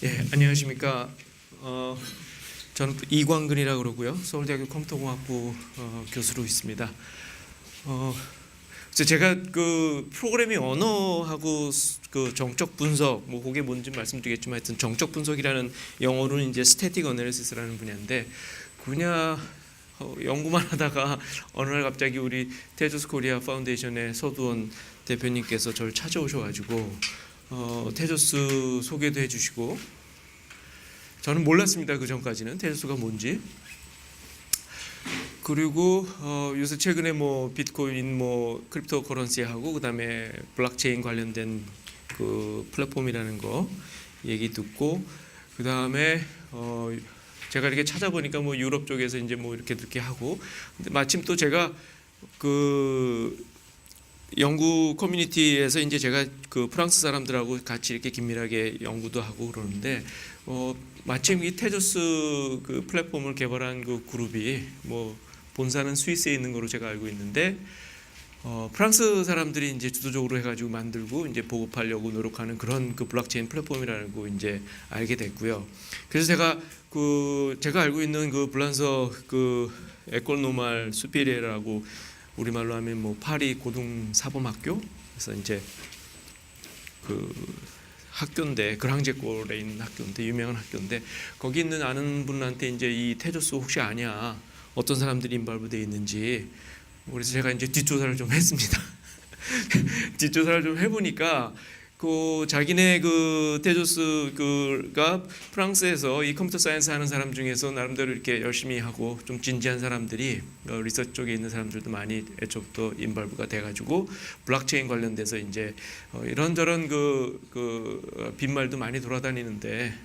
예, 안녕하십니까. 저는 이광근이라고 그러고요. 서울대학교 컴퓨터공학부 교수로 있습니다. 그래서 제가 그 프로그래밍 언어하고 그 정적 분석, 뭐 그게 뭔지 말씀드리겠지만, 하여튼 정적 분석이라는 영어로는 이제 스태틱 어널리시스라는 분야인데, 그 분야 연구만 하다가 어느 날 갑자기 우리 테조스 코리아 파운데이션의 서두원 대표님께서 저를 찾아오셔가지고 테조스 소개도 해주시고, 저는 몰랐습니다. 그 전까지는 테조스가 뭔지. 그리고 요새 최근에 뭐 비트코인, 뭐 크립토 커런시하고 그다음에 블록체인 관련된 그 플랫폼이라는 거 얘기 듣고, 그다음에 제가 이렇게 찾아보니까 뭐 유럽 쪽에서 이제 뭐 이렇게 하고, 근데 마침 또 제가 그 연구 커뮤니티에서 이제 제가 그 프랑스 사람들하고 같이 이렇게 긴밀하게 연구도 하고 그러는데, 마침 이 테조스 그 플랫폼을 개발한 그 그룹이 뭐 본사는 스위스에 있는 거로 제가 알고 있는데, 프랑스 사람들이 이제 주도적으로 해가지고 만들고 이제 보급하려고 노력하는 그런 그 블록체인 플랫폼이라는 거 이제 알게 됐고요. 그래서 제가 알고 있는 그 불란서 그 에콜 노말 수피레라고 우리말로 하면 뭐 파리 고등 사범학교, 그래서 이제 그 학교인데, 그랑제골에 있는 학교인데, 유명한 학교인데, 거기 있는 아는 분한테 이제 이 테조스 혹시 아냐, 어떤 사람들이 인발부돼 있는지, 그래서 제가 이제 뒷조사를 좀 했습니다. 뒷조사를 좀 해보니까 그 자기네 그 테조스 그가 프랑스에서 이 컴퓨터 사이언스 하는 사람 중에서 나름대로 이렇게 열심히 하고 좀 진지한 사람들이 리서치 쪽에 있는 사람들도 많이 애초부터 인발부가 돼가지고 블록체인 관련돼서 이제 이런저런 그 빈말도 많이 돌아다니는데,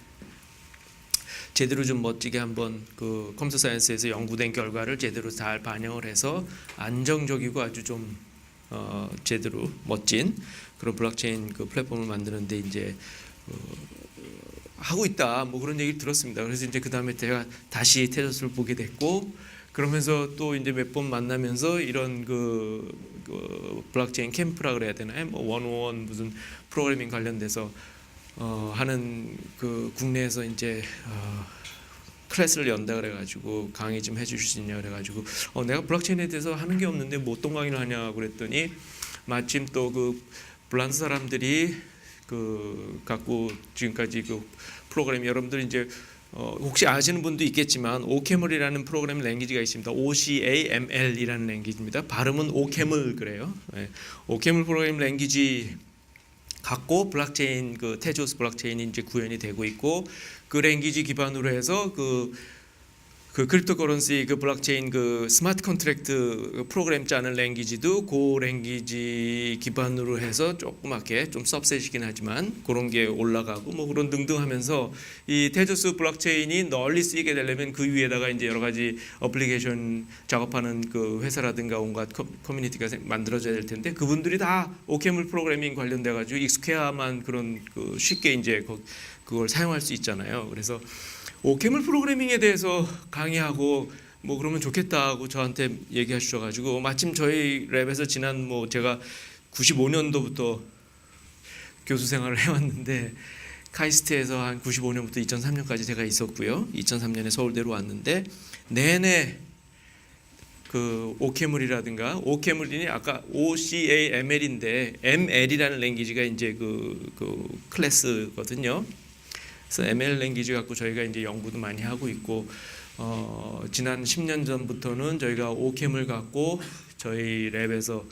제대로 좀 멋지게 한번 그 컴퓨터 사이언스에서 연구된 결과를 제대로 잘 반영을 해서 안정적이고 아주 좀 제대로 멋진 그런 블록체인 그 플랫폼을 만드는데 이제 하고 있다, 뭐 그런 얘기를 들었습니다. 그래서 이제 그 다음에 제가 다시 테조스를 보게 됐고, 그러면서 또 이제 몇 번 만나면서 이런 그 블록체인 캠프라 그래야 되나요? 뭐 원오원 무슨 프로그래밍 관련돼서 하는 그 국내에서 이제 클래스를 연다 그래가지고 강의 좀 해주실 수 있냐 그래가지고 내가 블록체인에 대해서 하는 게 없는데 뭐 어떤 강의를 하냐고 그랬더니, 마침 또 그 불란서 사람들이 그 갖고 지금까지 그 프로그램, 여러분들 이제 혹시 아시는 분도 있겠지만 오케물이라는 프로그램 랭귀지가 있습니다. OCAML이라는 랭귀지입니다. 발음은 오케물 그래요. 네. 오케물 프로그램 랭귀지 갖고 블록체인 그 테조스 블록체인이 이제 구현이 되고 있고, 그 랭귀지 기반으로 해서 그 크립토 커런시 그 블록체인 그 스마트 컨트랙트 프로그램 짜는 랭귀지도 그 랭귀지 기반으로 해서 조그맣게 좀 서브셋이긴 하지만 그런 게 올라가고 뭐 그런 등등 하면서, 이 테조스 블록체인이 널리 쓰이게 되려면 그 위에다가 이제 여러 가지 어플리케이션 작업하는 그 회사라든가 온갖 커뮤니티가 만들어져야 될 텐데, 그분들이 다 오케물 프로그래밍 관련돼 가지고 익숙해야만 그런 그 쉽게 이제 그걸 사용할 수 있잖아요. 그래서 오케물 프로그래밍에 대해서 강의하고 뭐 그러면 좋겠다고 저한테 얘기하셔가지고, 마침 저희 랩에서 지난 뭐 제가 95년도부터 교수 생활을 해왔는데, 카이스트에서 한 95년부터 2003년까지 제가 있었고요. 2003년에 서울대로 왔는데 내내 그 오케물이라든가, 오케물이니 아까 OCAML인데 ML이라는 랭귀지가 이제 그 클래스거든요. 그래서 ML 랭귀지 갖고 저희가 이제 연구도 많이 하고 있고, 지난 10년 전부터는 저희가 오캠을 갖고 저희 랩에서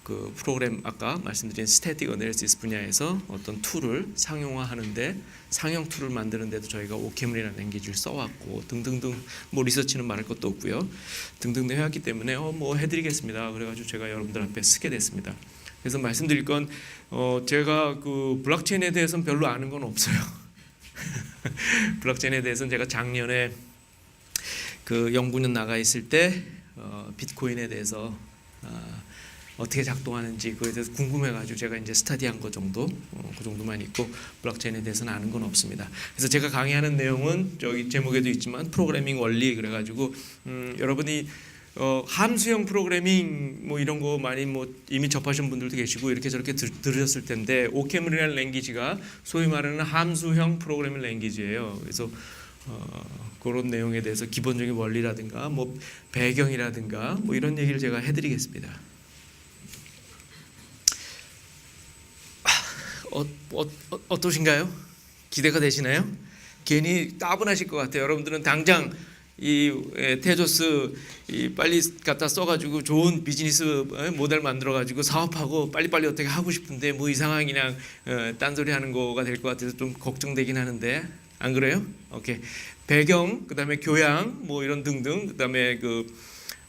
그 프로그램 아까 말씀드린 스태틱 어널리시스 분야에서 어떤 툴을 상용화하는데, 상용 툴을 만드는데도 저희가 오캠이라는 랭귀지를 써왔고 등등등, 뭐 리서치는 말할 것도 없고요, 등등등 해왔기 때문에 뭐 해드리겠습니다. 그래가지고 제가 여러분들 앞에 쓰게 됐습니다. 그래서 말씀드릴 건 제가 그 블록체인에 대해서는 별로 아는 건 없어요. 블록체인에 대해서는 제가 작년에 그 연구년 나가 있을 때 비트코인에 대해서 어떻게 작동하는지 그에 대해서 궁금해가지고 제가 이제 스터디한 거 정도, 그 정도만 있고 블록체인에 대해서는 아는 건 없습니다. 그래서 제가 강의하는 내용은 저기 제목에도 있지만 프로그래밍 원리 그래가지고 여러분이 함수형 프로그래밍 뭐 이런 거 많이 뭐 이미 접하신 분들도 계시고 이렇게 저렇게 들으셨을 텐데 OCaml이라는 랭귀지가 소위 말하는 함수형 프로그래밍 랭귀지예요. 그래서 그런 내용에 대해서 기본적인 원리라든가 뭐 배경이라든가 뭐 이런 얘기를 제가 해드리겠습니다. 어떠신가요? 기대가 되시나요? 괜히 따분하실 것 같아요. 여러분들은 당장 이 테조스 빨리 갖다 써가지고 좋은 비즈니스 모델 만들어가지고 사업하고 빨리빨리 어떻게 하고 싶은데 뭐 이상한 그냥 딴소리 하는 거가 될 것 같아서 좀 걱정되긴 하는데 안 그래요? 오케이. 배경, 그다음에 교양 뭐 이런 등등, 그다음에 그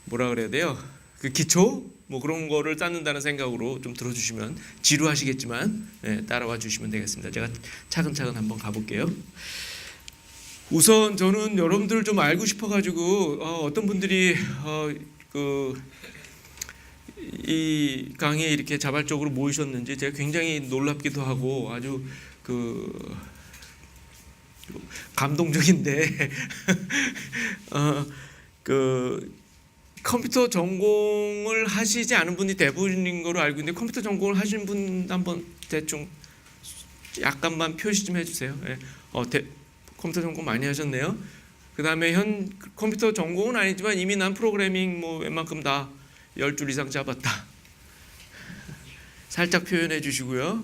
뭐라 그래야 돼요? 그 기초 뭐 그런 거를 쌓는다는 생각으로 좀 들어주시면 지루하시겠지만 따라와 주시면 되겠습니다. 제가 차근차근 한번 가볼게요. 우선 저는 여러분들을 좀 알고 싶어가지고 어떤 분들이 이 강의에 이렇게 자발적으로 모이셨는지 제가 굉장히 놀랍기도 하고 아주 감동적인데 컴퓨터 전공을 하시지 않은 분이 대부분인 거로 알고 있는데 컴퓨터 전공을 하신 분 한번 대충 약간만 표시 좀 해주세요. 컴퓨터 전공 많이 하셨네요. 그 다음에 컴퓨터 전공은 아니지만 이미 난 프로그래밍 뭐 웬만큼 다 10줄 이상 잡았다. 살짝 표현해 주시고요.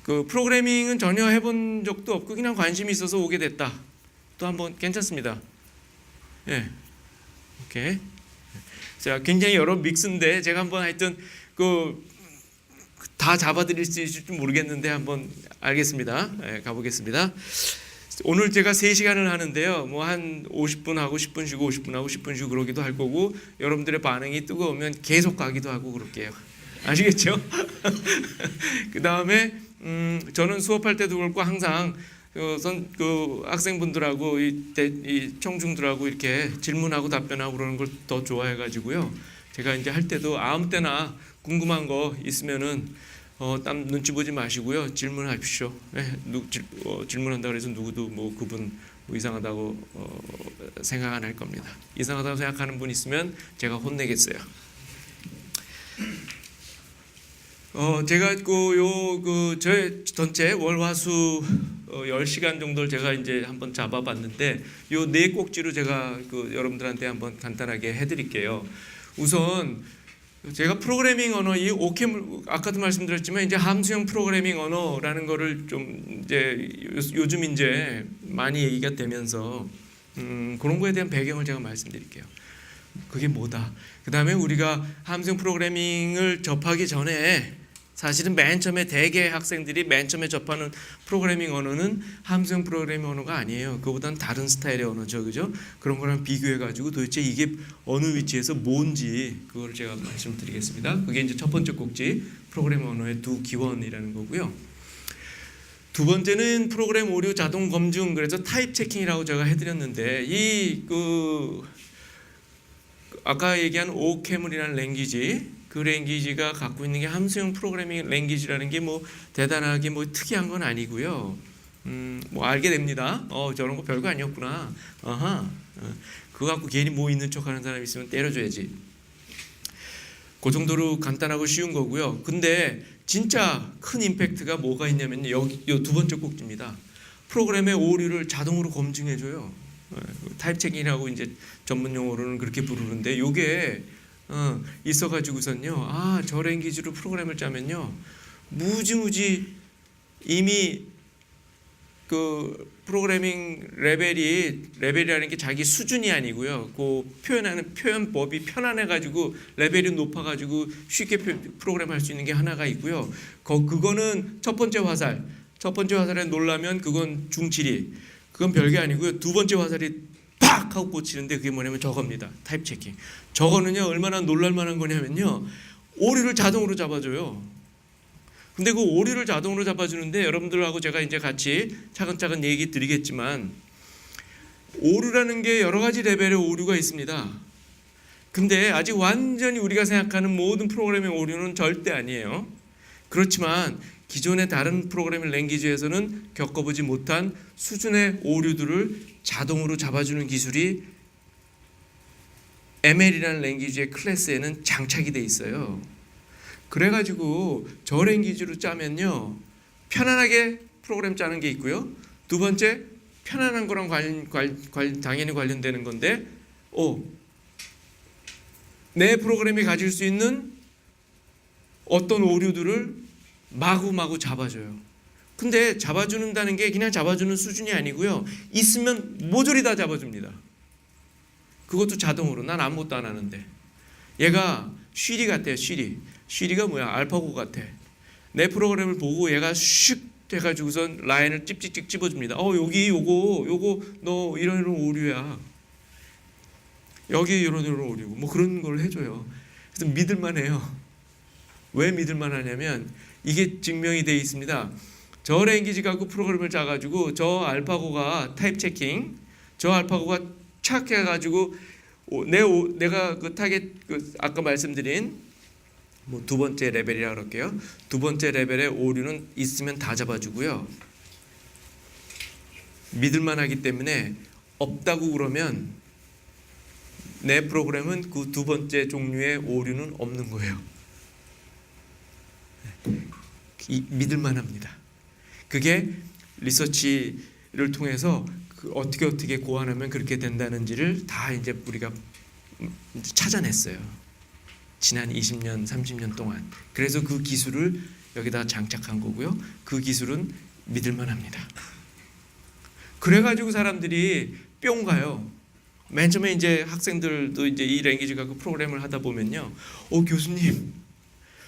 그 프로그래밍은 전혀 해본 적도 없고 그냥 관심이 있어서 오게 됐다. 또 한번 괜찮습니다. 오케이. 자, 굉장히 여러 믹스인데 제가 한번 하여튼 다 잡아드릴 수 있을지 모르겠는데 한번 알겠습니다. 가보겠습니다. 오늘 제가 3시간을 하는데요. 뭐 한 50분 하고 10분 쉬고 50분 하고 10분 쉬고 그러기도 할 거고 여러분들의 반응이 뜨거우면 계속 가기도 하고 그럴게요. 아시겠죠? 그 다음에 저는 수업할 때도 그렇고 항상 학생분들하고 이 청중들하고 이렇게 질문하고 답변하고 그러는 걸 더 좋아해가지고요. 제가 이제 할 때도 아무 때나 궁금한 거 있으면은 땀 눈치 보지 마시고요. 질문하십시오. 질문한다 그래서 누구도 뭐 그분 뭐 이상하다고 생각 안 할 겁니다. 이상하다고 생각하는 분 있으면 제가 혼내겠어요. 제가 저의 전체 월화수 10시간 정도를 제가 이제 한번 잡아봤는데 요 4꼭지로 제가 여러분들한테 한번 간단하게 해드릴게요. 우선 제가 프로그래밍 언어 이 OCaml 아까도 말씀드렸지만 이제 함수형 프로그래밍 언어라는 거를 좀 이제 요즘 이제 많이 얘기가 되면서 그런 거에 대한 배경을 제가 말씀드릴게요. 그게 뭐다. 그 다음에 우리가 함수형 프로그래밍을 접하기 전에 사실은 맨 처음에 대개 학생들이 맨 처음에 접하는 프로그래밍 언어는 함수형 프로그래밍 언어가 아니에요. 그거보다는 다른 스타일의 언어죠, 그죠? 그런 거랑 비교해가지고 도대체 이게 어느 위치에서 뭔지 그걸 제가 말씀드리겠습니다. 그게 이제 첫 번째 꼭지 프로그래밍 언어의 두 기원이라는 거고요. 두 번째는 프로그램 오류 자동 검증, 그래서 타입 체킹이라고 제가 해드렸는데 아까 얘기한 OCaml이라는 랭귀지. 그 랭귀지가 갖고 있는 게 함수형 프로그래밍 랭귀지라는 게 뭐 대단하게 뭐 특이한 건 아니고요. 뭐 알게 됩니다. 저런 거 별거 아니었구나. 그거 갖고 괜히 뭐 있는 척하는 사람 있으면 때려줘야지. 그 정도로 간단하고 쉬운 거고요. 근데 진짜 큰 임팩트가 뭐가 있냐면 여기 두 번째 꼭지입니다. 프로그램의 오류를 자동으로 검증해줘요. 타입 체킹이라고 이제 전문 용어로는 그렇게 부르는데 요게 있어가지고선요. 저 랭귀지로 프로그램을 짜면요. 무지무지 이미 그 프로그래밍 레벨이라는 게 자기 수준이 아니고요. 그 표현하는 표현법이 편안해가지고 레벨이 높아가지고 쉽게 프로그램 할 수 있는 게 하나가 있고요. 그거는 첫 번째 화살에 놀라면 그건 중치리. 그건 별게 아니고요. 두 번째 화살이 팍 하고 꽂히는데 그게 뭐냐면 저겁니다. 타입 체킹. 저거는요 얼마나 놀랄만한 거냐면요 오류를 자동으로 잡아줘요. 근데 그 오류를 자동으로 잡아주는데 여러분들하고 제가 이제 같이 차근차근 얘기 드리겠지만 오류라는 게 여러 가지 레벨의 오류가 있습니다. 근데 아직 완전히 우리가 생각하는 모든 프로그래밍 오류는 절대 아니에요. 그렇지만 기존의 다른 프로그래밍 랭귀지에서는 겪어보지 못한 수준의 오류들을 자동으로 잡아주는 기술이 ML이라는 랭귀지의 클래스에는 장착이 돼 있어요. 그래가지고 저 랭귀지로 짜면요 편안하게 프로그램 짜는 게 있고요. 두 번째 편안한 거랑 당연히 관련되는 건데 내 프로그램이 가질 수 있는 어떤 오류들을 마구마구 잡아줘요. 근데 잡아주는다는 게 그냥 잡아주는 수준이 아니고요. 있으면 모조리 다 잡아줍니다. 그것도 자동으로. 난 아무것도 안 하는데. 얘가 쉬리 같아요. 쉬리가 뭐야? 알파고 같아. 내 프로그램을 보고 얘가 슉 해가지고선 라인을 찝찝찝 집어줍니다. 여기 요거 너 이런 오류야. 여기 이런 오류고 뭐 그런 걸 해줘요. 그래서 믿을만해요. 왜 믿을만하냐면 이게 증명이 되어 있습니다. 저 랭귀지 갖고 프로그램을 짜가지고 저 알파고가 타입 체킹, 저 알파고가 착 해가지고 내가 그 타겟 아까 말씀드린 뭐 두 번째 레벨이라 그럴게요. 두 번째 레벨의 오류는 있으면 다 잡아주고요. 믿을만하기 때문에 없다고 그러면 내 프로그램은 그 두 번째 종류의 오류는 없는 거예요. 믿을만합니다. 그게 리서치를 통해서 어떻게 고안하면 그렇게 된다는지를 다 이제 우리가 찾아냈어요. 지난 20년, 30년 동안. 그래서 그 기술을 여기다 장착한 거고요. 그 기술은 믿을만합니다. 그래가지고 사람들이 뿅 가요. 맨 처음에 이제 학생들도 이제 이 랭귀지 갖고 프로그램을 하다 보면요. 교수님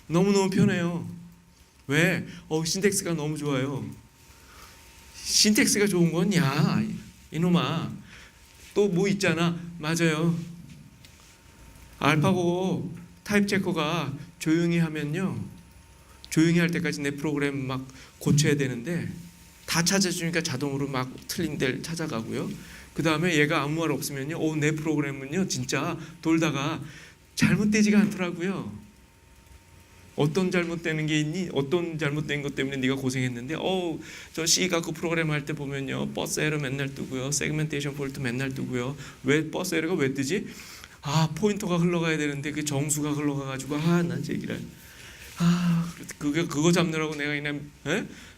너무너무 편해요. 왜? 신텍스가 너무 좋아요. 신텍스가 좋은 건 야 이놈아 또 뭐 있잖아. 맞아요. 알파고 타입 체커가 조용히 하면요. 조용히 할 때까지 내 프로그램 막 고쳐야 되는데 다 찾아주니까 자동으로 막 틀린 데를 찾아가고요. 그 다음에 얘가 아무 말 없으면요. 내 프로그램은요 진짜 돌다가 잘못되지가 않더라고요. 어떤 잘못되는 게 있니? 어떤 잘못된 것 때문에 네가 고생했는데 저 C 갖고 프로그램 할 때 보면요 버스 에러 맨날 뜨고요. 세그멘테이션 폴트 맨날 뜨고요. 왜 버스 에러가 왜 뜨지? 포인터가 흘러가야 되는데 그 정수가 흘러가가지고 난 얘기를 그거 잡느라고 내가 그냥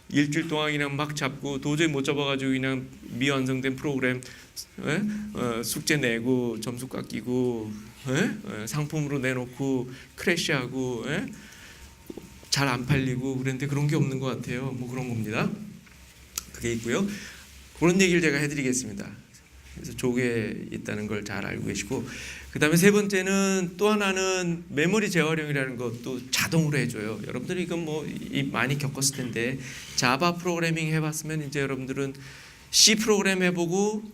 일주일 동안 그냥 막 잡고 도저히 못 잡아가지고 그냥 미완성된 프로그램 숙제 내고 점수 깎이고 상품으로 내놓고 크래시하고 잘 안 팔리고 그랬는데 그런 게 없는 것 같아요. 뭐 그런 겁니다. 그게 있고요. 그런 얘기를 제가 해드리겠습니다. 그래서 조개에 있다는 걸 잘 알고 계시고, 그 다음에 세 번째는 또 하나는 메모리 재활용이라는 것도 자동으로 해줘요. 여러분들이 이건 뭐 많이 겪었을 텐데 자바 프로그래밍 해봤으면 이제 여러분들은 C 프로그램 해보고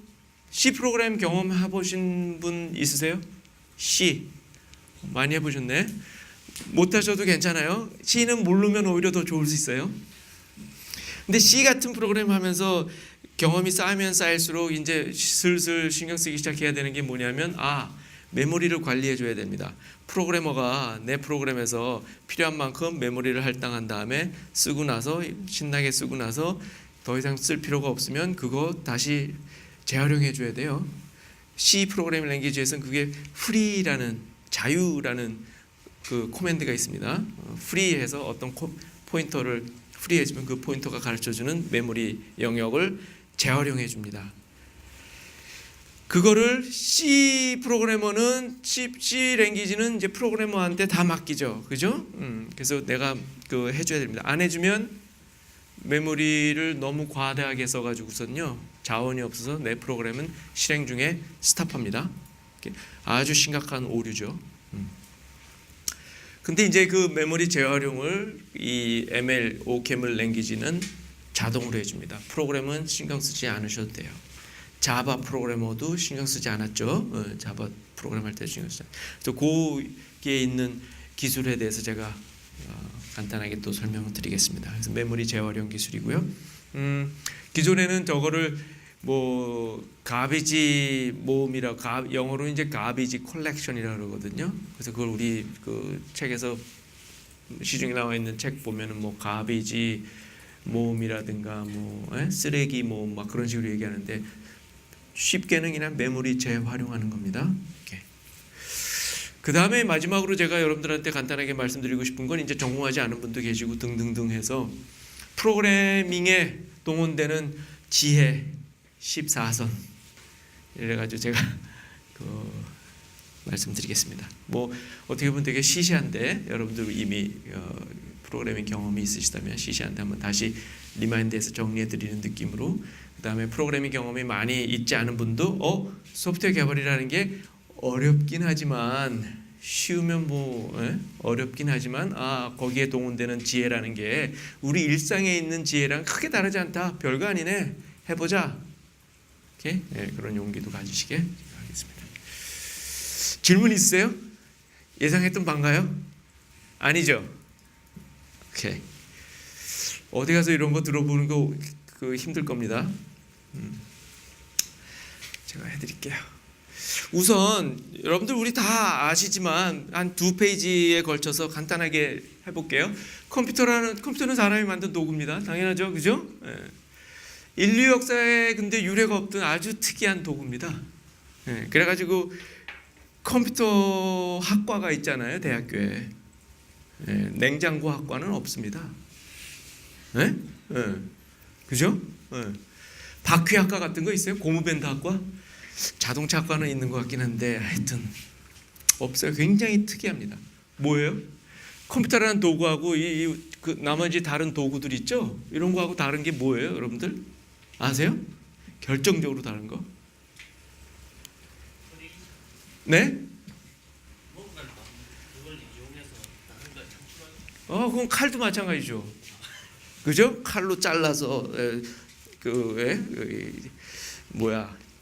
C 프로그램 경험 해보신 분 있으세요? C 많이 해보셨네. 못하셔도 괜찮아요. C는 모르면 오히려 더 좋을 수 있어요. 근데 C 같은 프로그램 하면서 경험이 쌓이면 쌓일수록 이제 슬슬 신경 쓰기 시작해야 되는 게 뭐냐면 메모리를 관리해 줘야 됩니다. 프로그래머가 내 프로그램에서 필요한 만큼 메모리를 할당한 다음에 쓰고 나서 신나게 쓰고 나서 더 이상 쓸 필요가 없으면 그거 다시 재활용해 줘야 돼요. C 프로그래밍 랭귀지에서는 그게 free라는 자유라는 그 코맨드가 있습니다. free해서 어떤 포인터를 프리해주면 그 포인터가 가르쳐주는 메모리 영역을 재활용해 줍니다. 그거를 C 프로그래머는 C 랭귀지는 이제 프로그래머한테 다 맡기죠, 그죠? 그래서 내가 그 해줘야 됩니다. 안 해주면 메모리를 너무 과다하게 써가지고선요 자원이 없어서 내 프로그램은 실행 중에 스탑합니다. 아주 심각한 오류죠. 근데 이제 그 메모리 재활용을 이 ML, OCaml 랭귀지는 자동으로 해줍니다. 프로그램은 신경 쓰지 않으셔도 돼요. 자바 프로그래머도 신경 쓰지 않았죠. 자바 프로그램 할 때 신경 쓰지 않았죠. 그래서 거기에 있는 기술에 대해서 제가 간단하게 또 설명을 드리겠습니다. 그래서 메모리 재활용 기술이고요. 기존에는 저거를 뭐 가비지 모음이라 영어로 이제 가비지 컬렉션이라 그러거든요. 그래서 그걸 우리 그 책에서 시중에 나와 있는 책 보면은 뭐 가비지 모음이라든가 뭐 쓰레기 모음 막 그런 식으로 얘기하는데 쉽게는 그냥 메모리 재활용하는 겁니다. 이렇게. 그 다음에 마지막으로 제가 여러분들한테 간단하게 말씀드리고 싶은 건 이제 전공하지 않은 분도 계시고 등등등 해서 프로그래밍에 동원되는 지혜 14선 이래가지고 제가 말씀드리겠습니다. 뭐 어떻게 보면 되게 시시한데 여러분들 이미 프로그래밍 경험이 있으시다면 시시한데 한번 다시 리마인드해서 정리해드리는 느낌으로, 그 다음에 프로그래밍 경험이 많이 있지 않은 분도 소프트웨어 개발이라는 게 어렵긴 하지만 쉬우면 어렵긴 하지만 거기에 동원되는 지혜라는 게 우리 일상에 있는 지혜랑 크게 다르지 않다, 별거 아니네, 해보자, 이렇게 그런 용기도 가지시게 하겠습니다. 질문 있으세요? 예상했던 바인가요? 아니죠? 오케이. 어디 가서 이런 거 들어보는 거 힘들 겁니다. 제가 해드릴게요. 우선 여러분들 우리 다 아시지만 한 2페이지에 걸쳐서 간단하게 해볼게요. 컴퓨터는 사람이 만든 도구입니다. 당연하죠, 그죠? 인류 역사에 근데 유례가 없던 아주 특이한 도구입니다. 그래가지고 컴퓨터 학과가 있잖아요, 대학교에. 냉장고 학과는 없습니다. 그죠? 바퀴 학과 같은 거 있어요? 고무밴드 학과? 자동차 학과는 있는 것 같긴 한데 하여튼 없어요. 굉장히 특이합니다. 뭐예요? 컴퓨터라는 도구하고 그 나머지 다른 도구들 있죠? 이런 거하고 다른 게 뭐예요, 여러분들? 아세요? 결정적으로 다른 거? 네? 그건 칼도 마찬가지죠. 그죠? 칼로 잘라서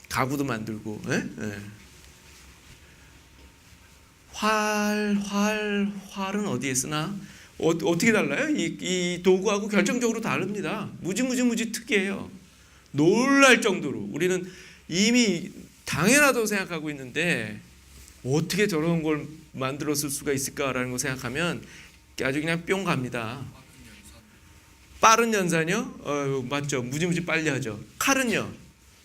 가구도 만들고. 활은 어디에 쓰나? 어떻게 달라요? 이 도구하고 결정적으로 다릅니다. 무지 특이해요. 놀랄 정도로 우리는 이미 당연하다고 생각하고 있는데 어떻게 저런 걸 만들었을 수가 있을까라는 거 생각하면 아주 그냥 뿅 갑니다. 빠른 연산요? 맞죠. 무지 빨리 하죠. 칼은요?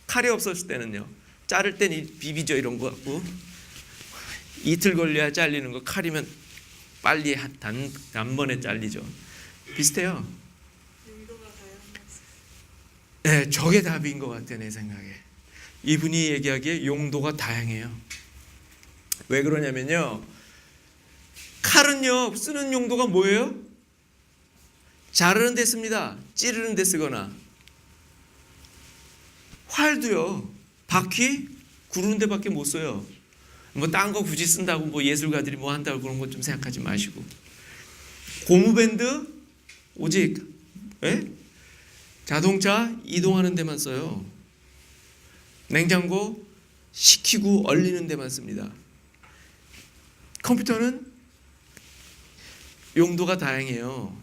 칼이 없었을 때는요? 자를 땐 비비죠, 이런 거 갖고. 이틀 걸려야 잘리는 거 칼이면 빨리 단번에 잘리죠. 비슷해요. 네, 저게 답인 것 같아요, 내 생각에. 이분이 얘기하기에 용도가 다양해요. 왜 그러냐면요, 칼은요 쓰는 용도가 뭐예요? 자르는 데 씁니다. 찌르는 데 쓰거나. 활도요, 바퀴 구르는 데밖에 못 써요. 뭐 딴 거 굳이 쓴다고 뭐 예술가들이 뭐 한다고 그런 거 좀 생각하지 마시고. 고무밴드 오직 자동차 이동하는 데만 써요. 냉장고 식히고 얼리는 데만 씁니다. 컴퓨터는 용도가 다양해요.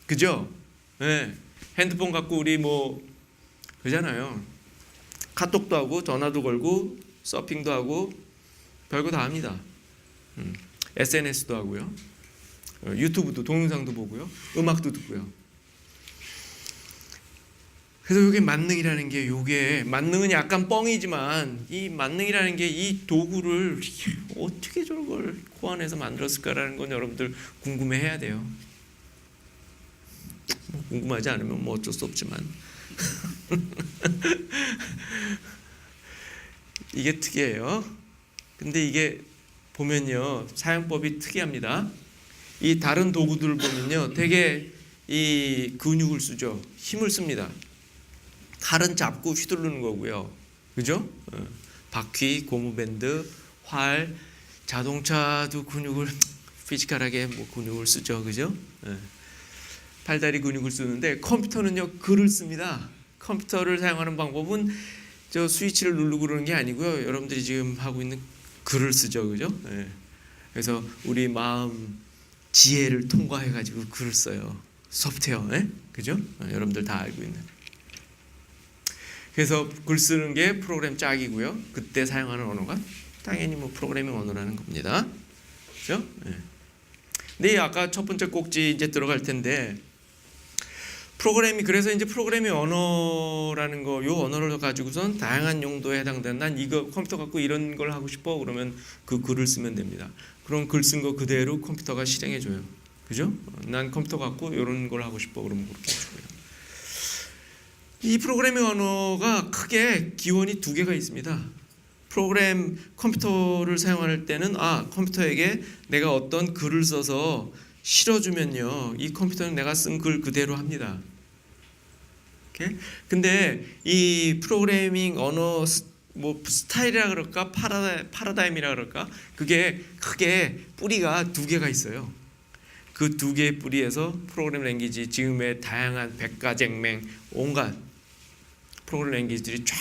그죠? 핸드폰 갖고 우리 그잖아요. 카톡도 하고 전화도 걸고 서핑도 하고 별거 다 합니다. SNS도 하고요. 유튜브도 동영상도 보고요. 음악도 듣고요. 그래서 이게 만능이라는 게, 요게 만능은 약간 뻥이지만 이 만능이라는 게 이 도구를 어떻게 저런 걸 고안해서 만들었을까라는 건 여러분들 궁금해해야 돼요. 궁금하지 않으면 뭐 어쩔 수 없지만 이게 특이해요. 근데 이게 보면요, 사용법이 특이합니다. 이 다른 도구들 보면요, 되게 이 근육을 쓰죠. 힘을 씁니다. 칼은 잡고 휘두르는 거고요. 그죠? 바퀴, 고무밴드, 활, 자동차도 근육을 피지컬하게 근육을 쓰죠. 그죠? 팔다리 근육을 쓰는데 컴퓨터는요, 글을 씁니다. 컴퓨터를 사용하는 방법은 저 스위치를 누르고 그러는 게 아니고요. 여러분들이 지금 하고 있는 글을 쓰죠. 그죠? 그래서 우리 마음 지혜를 통과해 가지고 글을 써요. 소프트웨어. 그죠? 여러분들 다 알고 있는. 그래서 글 쓰는 게 프로그램 짝이고요. 그때 사용하는 언어가 당연히 프로그래밍 언어라는 겁니다. 그렇죠? 근데 아까 첫 번째 꼭지 이제 들어갈 텐데, 그래서 이제 프로그래밍 언어라는 거, 요 언어를 가지고선 다양한 용도에 해당되는, 난 이거 컴퓨터 갖고 이런 걸 하고 싶어 그러면 그 글을 쓰면 됩니다. 그럼 글 쓴 거 그대로 컴퓨터가 실행해 줘요. 그죠? 난 컴퓨터 갖고 이런 걸 하고 싶어 그러면 그렇게 해줘요. 이 프로그래밍 언어가 크게 기원이 두 개가 있습니다. 컴퓨터를 사용할 때는 컴퓨터에게 내가 어떤 글을 써서 실어주면요, 이 컴퓨터는 내가 쓴 글 그대로 합니다. 오케이? 근데 이 프로그래밍 언어 뭐 스타일이라 그럴까, 파라다임이라 그럴까, 그게 크게 뿌리가 두 개가 있어요. 그 두 개의 뿌리에서 프로그램 랭귀지, 지금의 다양한 백가쟁맹 온갖 프로그램 랭귀지들이 쫙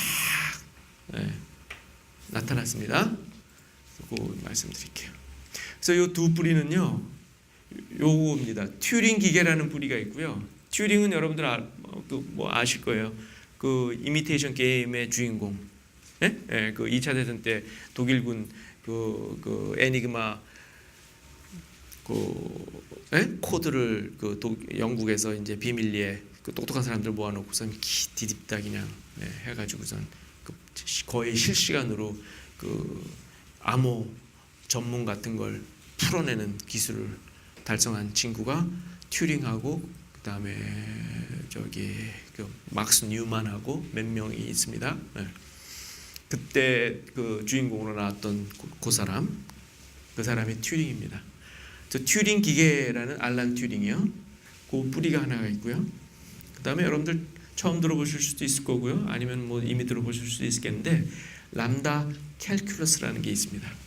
나타났습니다. 그거 말씀드릴게요. 그래서 이 두 뿌리는요, 요겁니다. 튜링 기계라는 뿌리가 있고요. 튜링은 여러분들 아실 거예요. 그 이미테이션 게임의 주인공. 그 2차 대전 때 독일군 그 에니그마 코드를 영국에서 이제 비밀리에 그 똑똑한 사람들 모아놓고서 디딥다 그냥 해가지고선 거의 실시간으로 그 암호 전문 같은 걸 풀어내는 기술을 달성한 친구가 튜링하고 그다음에 그 막스 뉴만하고 몇 명이 있습니다. 그때 그 주인공으로 나왔던 그 사람이 튜링입니다. 저 튜링 기계라는 알란 튜링이요. 그 뿌리가 하나가 있고요. 그다음에 여러분들 처음 들어보실 수도 있을 거고요. 아니면 뭐 이미 들어보실 수도 있겠는데 람다 캘큘러스라는 게 있습니다.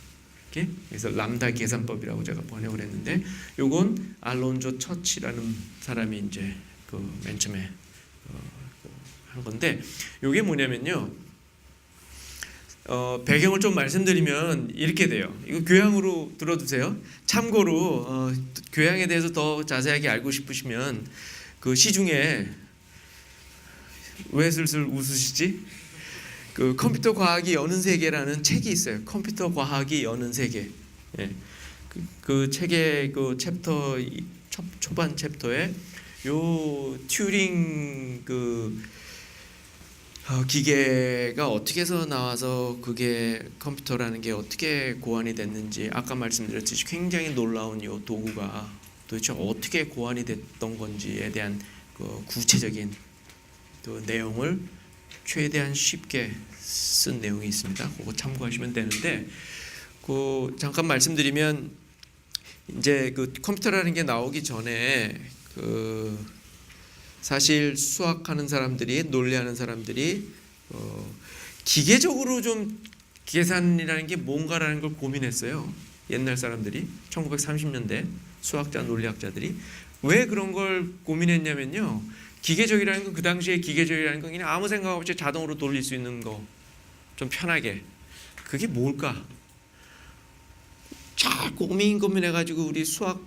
그래서 람다 계산법이라고 제가 번역을 했는데, 요건 알론조 처치라는 사람이 이제 그 맨 처음에 한 건데, 요게 뭐냐면요, 배경을 좀 말씀드리면 이렇게 돼요. 이거 교양으로 들어두세요. 참고로 교양에 대해서 더 자세하게 알고 싶으시면 그 시중에, 왜 슬슬 웃으시지? 그 컴퓨터 과학이 여는 세계라는 책이 있어요. 컴퓨터 과학이 여는 세계. 그 책의 그 챕터 초반 챕터에 요 튜링 기계가 어떻게 해서 나와서 그게 컴퓨터라는 게 어떻게 고안이 됐는지, 아까 말씀드렸듯이 굉장히 놀라운 요 도구가 도대체 어떻게 고안이 됐던 건지에 대한 그 구체적인 그 내용을 최대한 쉽게 쓴 내용이 있습니다. 그거 참고하시면 되는데, 그 잠깐 말씀드리면, 이제 그 컴퓨터라는 게 나오기 전에 그 사실 수학하는 사람들이, 논리하는 사람들이 기계적으로 좀 계산이라는 게 뭔가라는 걸 고민했어요. 옛날 사람들이, 1930년대 수학자, 논리학자들이 왜 그런 걸 고민했냐면요, 기계적이라는 건, 그 당시에 기계적이라는 건 그냥 아무 생각 없이 자동으로 돌릴 수 있는 거, 좀 편하게, 그게 뭘까? 잘 고민해가지고 우리 수학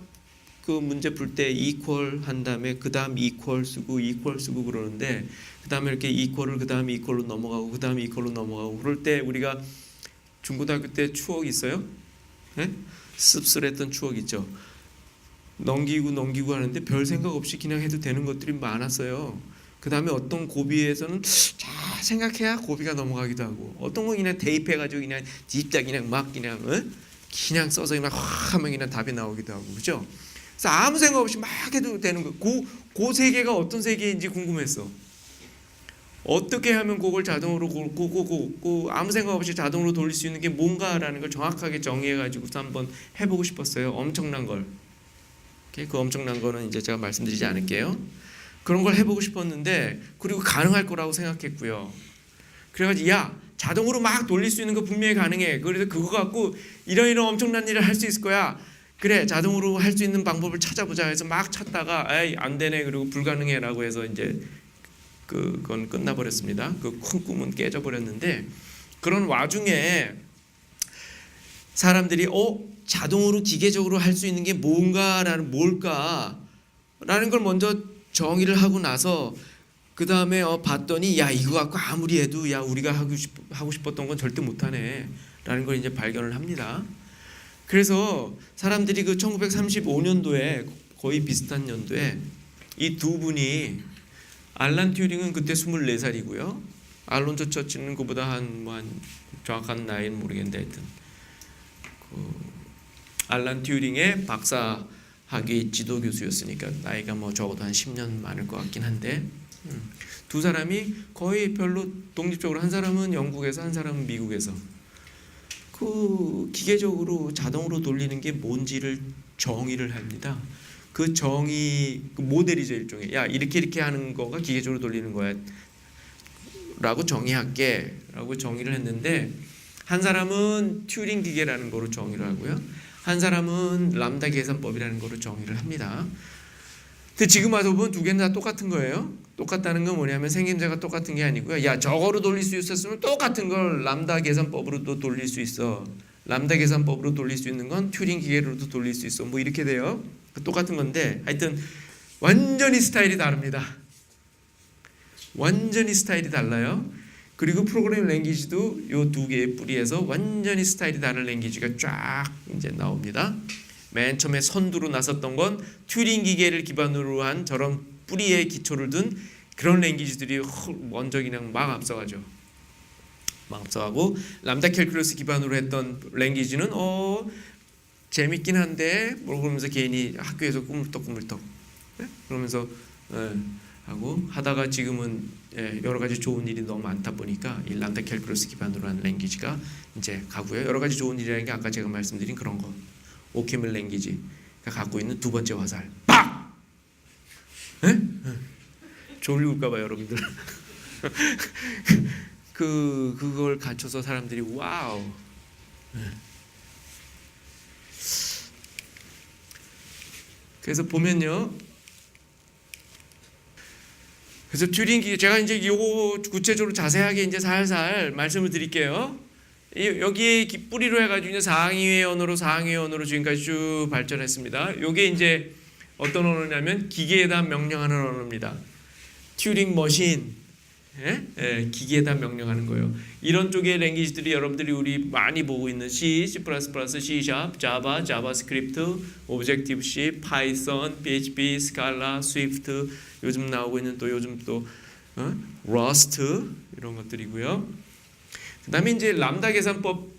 그 문제 풀 때 이퀄 한 다음에 그 다음 이퀄 쓰고 그러는데, 그 다음에 이렇게 이퀄을 그 다음 이퀄로 넘어가고 그 다음 이퀄로 넘어가고 그럴 때 우리가 중고등학교 때 추억 있어요? 씁쓸했던 추억 있죠. 넘기고 하는데 별 생각 없이 그냥 해도 되는 것들이 많았어요. 그 다음에 어떤 고비에서는 잘 생각해야 고비가 넘어가기도 하고, 어떤 거 그냥 대입해가지고 그냥 딥다 그냥 막 그냥 써서 그냥 확 하면 그냥 답이 나오기도 하고, 그죠? 그래서 아무 생각 없이 막 해도 되는 거. 그 세계가 어떤 세계인지 궁금했어. 어떻게 하면 그걸 자동으로 아무 생각 없이 자동으로 돌릴 수 있는 게 뭔가라는 걸 정확하게 정의해가지고서 한번 해보고 싶었어요. 엄청난 걸. 그 엄청난 거는 이제 제가 말씀드리지 않을게요. 그런 걸 해보고 싶었는데, 그리고 가능할 거라고 생각했고요. 그래가지고 자동으로 막 돌릴 수 있는 거 분명히 가능해. 그래서 그거 갖고 이런 엄청난 일을 할 수 있을 거야. 그래, 자동으로 할 수 있는 방법을 찾아보자 해서 막 찾다가 에이 안 되네, 그리고 불가능해라고 해서 이제 그건 끝나버렸습니다. 그 큰 꿈은 깨져버렸는데, 그런 와중에 사람들이 자동으로 기계적으로 할 수 있는 게 뭘까라는 걸 먼저 정의를 하고 나서, 그 다음에 봤더니 이거 갖고 아무리 해도 우리가 하고 싶었던 건 절대 못하네 라는 걸 이제 발견을 합니다. 그래서 사람들이 그 1935년도에 거의 비슷한 연도에 이 두 분이 알란 튜링은 그때 24살이고요. 알론소 처치는 그보다 한 정확한 나이는 모르겠는데 하여튼 알란 튜링의 박사 학위 지도 교수였으니까 나이가 뭐 적어도 한 10년 많을 것 같긴 한데 두 사람이 거의 별로 독립적으로 한 사람은 영국에서 한 사람은 미국에서 그 기계적으로 자동으로 돌리는 게 뭔지를 정의를 합니다. 그 정의 그 모델이죠 일종의 야 이렇게 하는 거가 기계적으로 돌리는 거야 라고 정의할게 라고 정의를 했는데 한 사람은 튜링 기계라는 거로 정의를 하고요. 한 사람은 람다 계산법이라는 거로 정의를 합니다. 근데 지금 와서 보면 두 개는 다 똑같은 거예요. 똑같다는 건 뭐냐면 생김새가 똑같은 게 아니고요. 야 저거로 돌릴 수 있었으면 똑같은 걸 람다 계산법으로도 돌릴 수 있어. 람다 계산법으로 돌릴 수 있는 건 튜링 기계로도 돌릴 수 있어. 뭐 이렇게 돼요. 똑같은 건데 하여튼 완전히 스타일이 다릅니다. 완전히 스타일이 달라요. 그리고 프로그래밍 랭귀지도 이 두 개의 뿌리에서 완전히 스타일이 다른 랭귀지가 쫙 이제 나옵니다. 맨 처음에 선두로 나섰던 건 튜링 기계를 기반으로 한 저런 뿌리에 기초를 둔 그런 랭귀지들이 먼저 그냥 막 앞서가죠. 막 앞서가고 람다 캘큘러스 기반으로 했던 랭귀지는 재밌긴 한데 뭐 그러면서 괜히 학교에서 꾸물떡꾸물떡 그러면서 하고 하다가 지금은 여러 가지 좋은 일이 너무 많다 보니까 이 람다 캘큘러스 기반으로 한 랭귀지가 이제 가고요. 여러 가지 좋은 일이라는 게 아까 제가 말씀드린 그런 거 오케밀 랭귀지가 갖고 있는 두 번째 화살 빡! 졸릴까봐 여러분들 그걸 갖춰서 사람들이 와우 그래서 보면요. 그래서 튜링 기계 제가 이제 요거 구체적으로 자세하게 이제 살살 말씀을 드릴게요. 여기에 뿌리로 해가지고 이제 상위의 언어로 지금까지 쭉 발전했습니다. 요게 이제 어떤 언어냐면 기계에다 명령하는 언어입니다. 튜링 머신, 기계에다 명령하는 거예요. 이런 쪽의 랭귀지들이 여러분들이 우리 많이 보고 있는 C, C++, C#, Java, 자바스크립트, 오브젝티브 C, 파이썬, PHP, 스칼라, 스위프트, 요즘 나오고 있는 요즘 러스트 이런 것들이고요. 그다음에 이제 람다 계산법,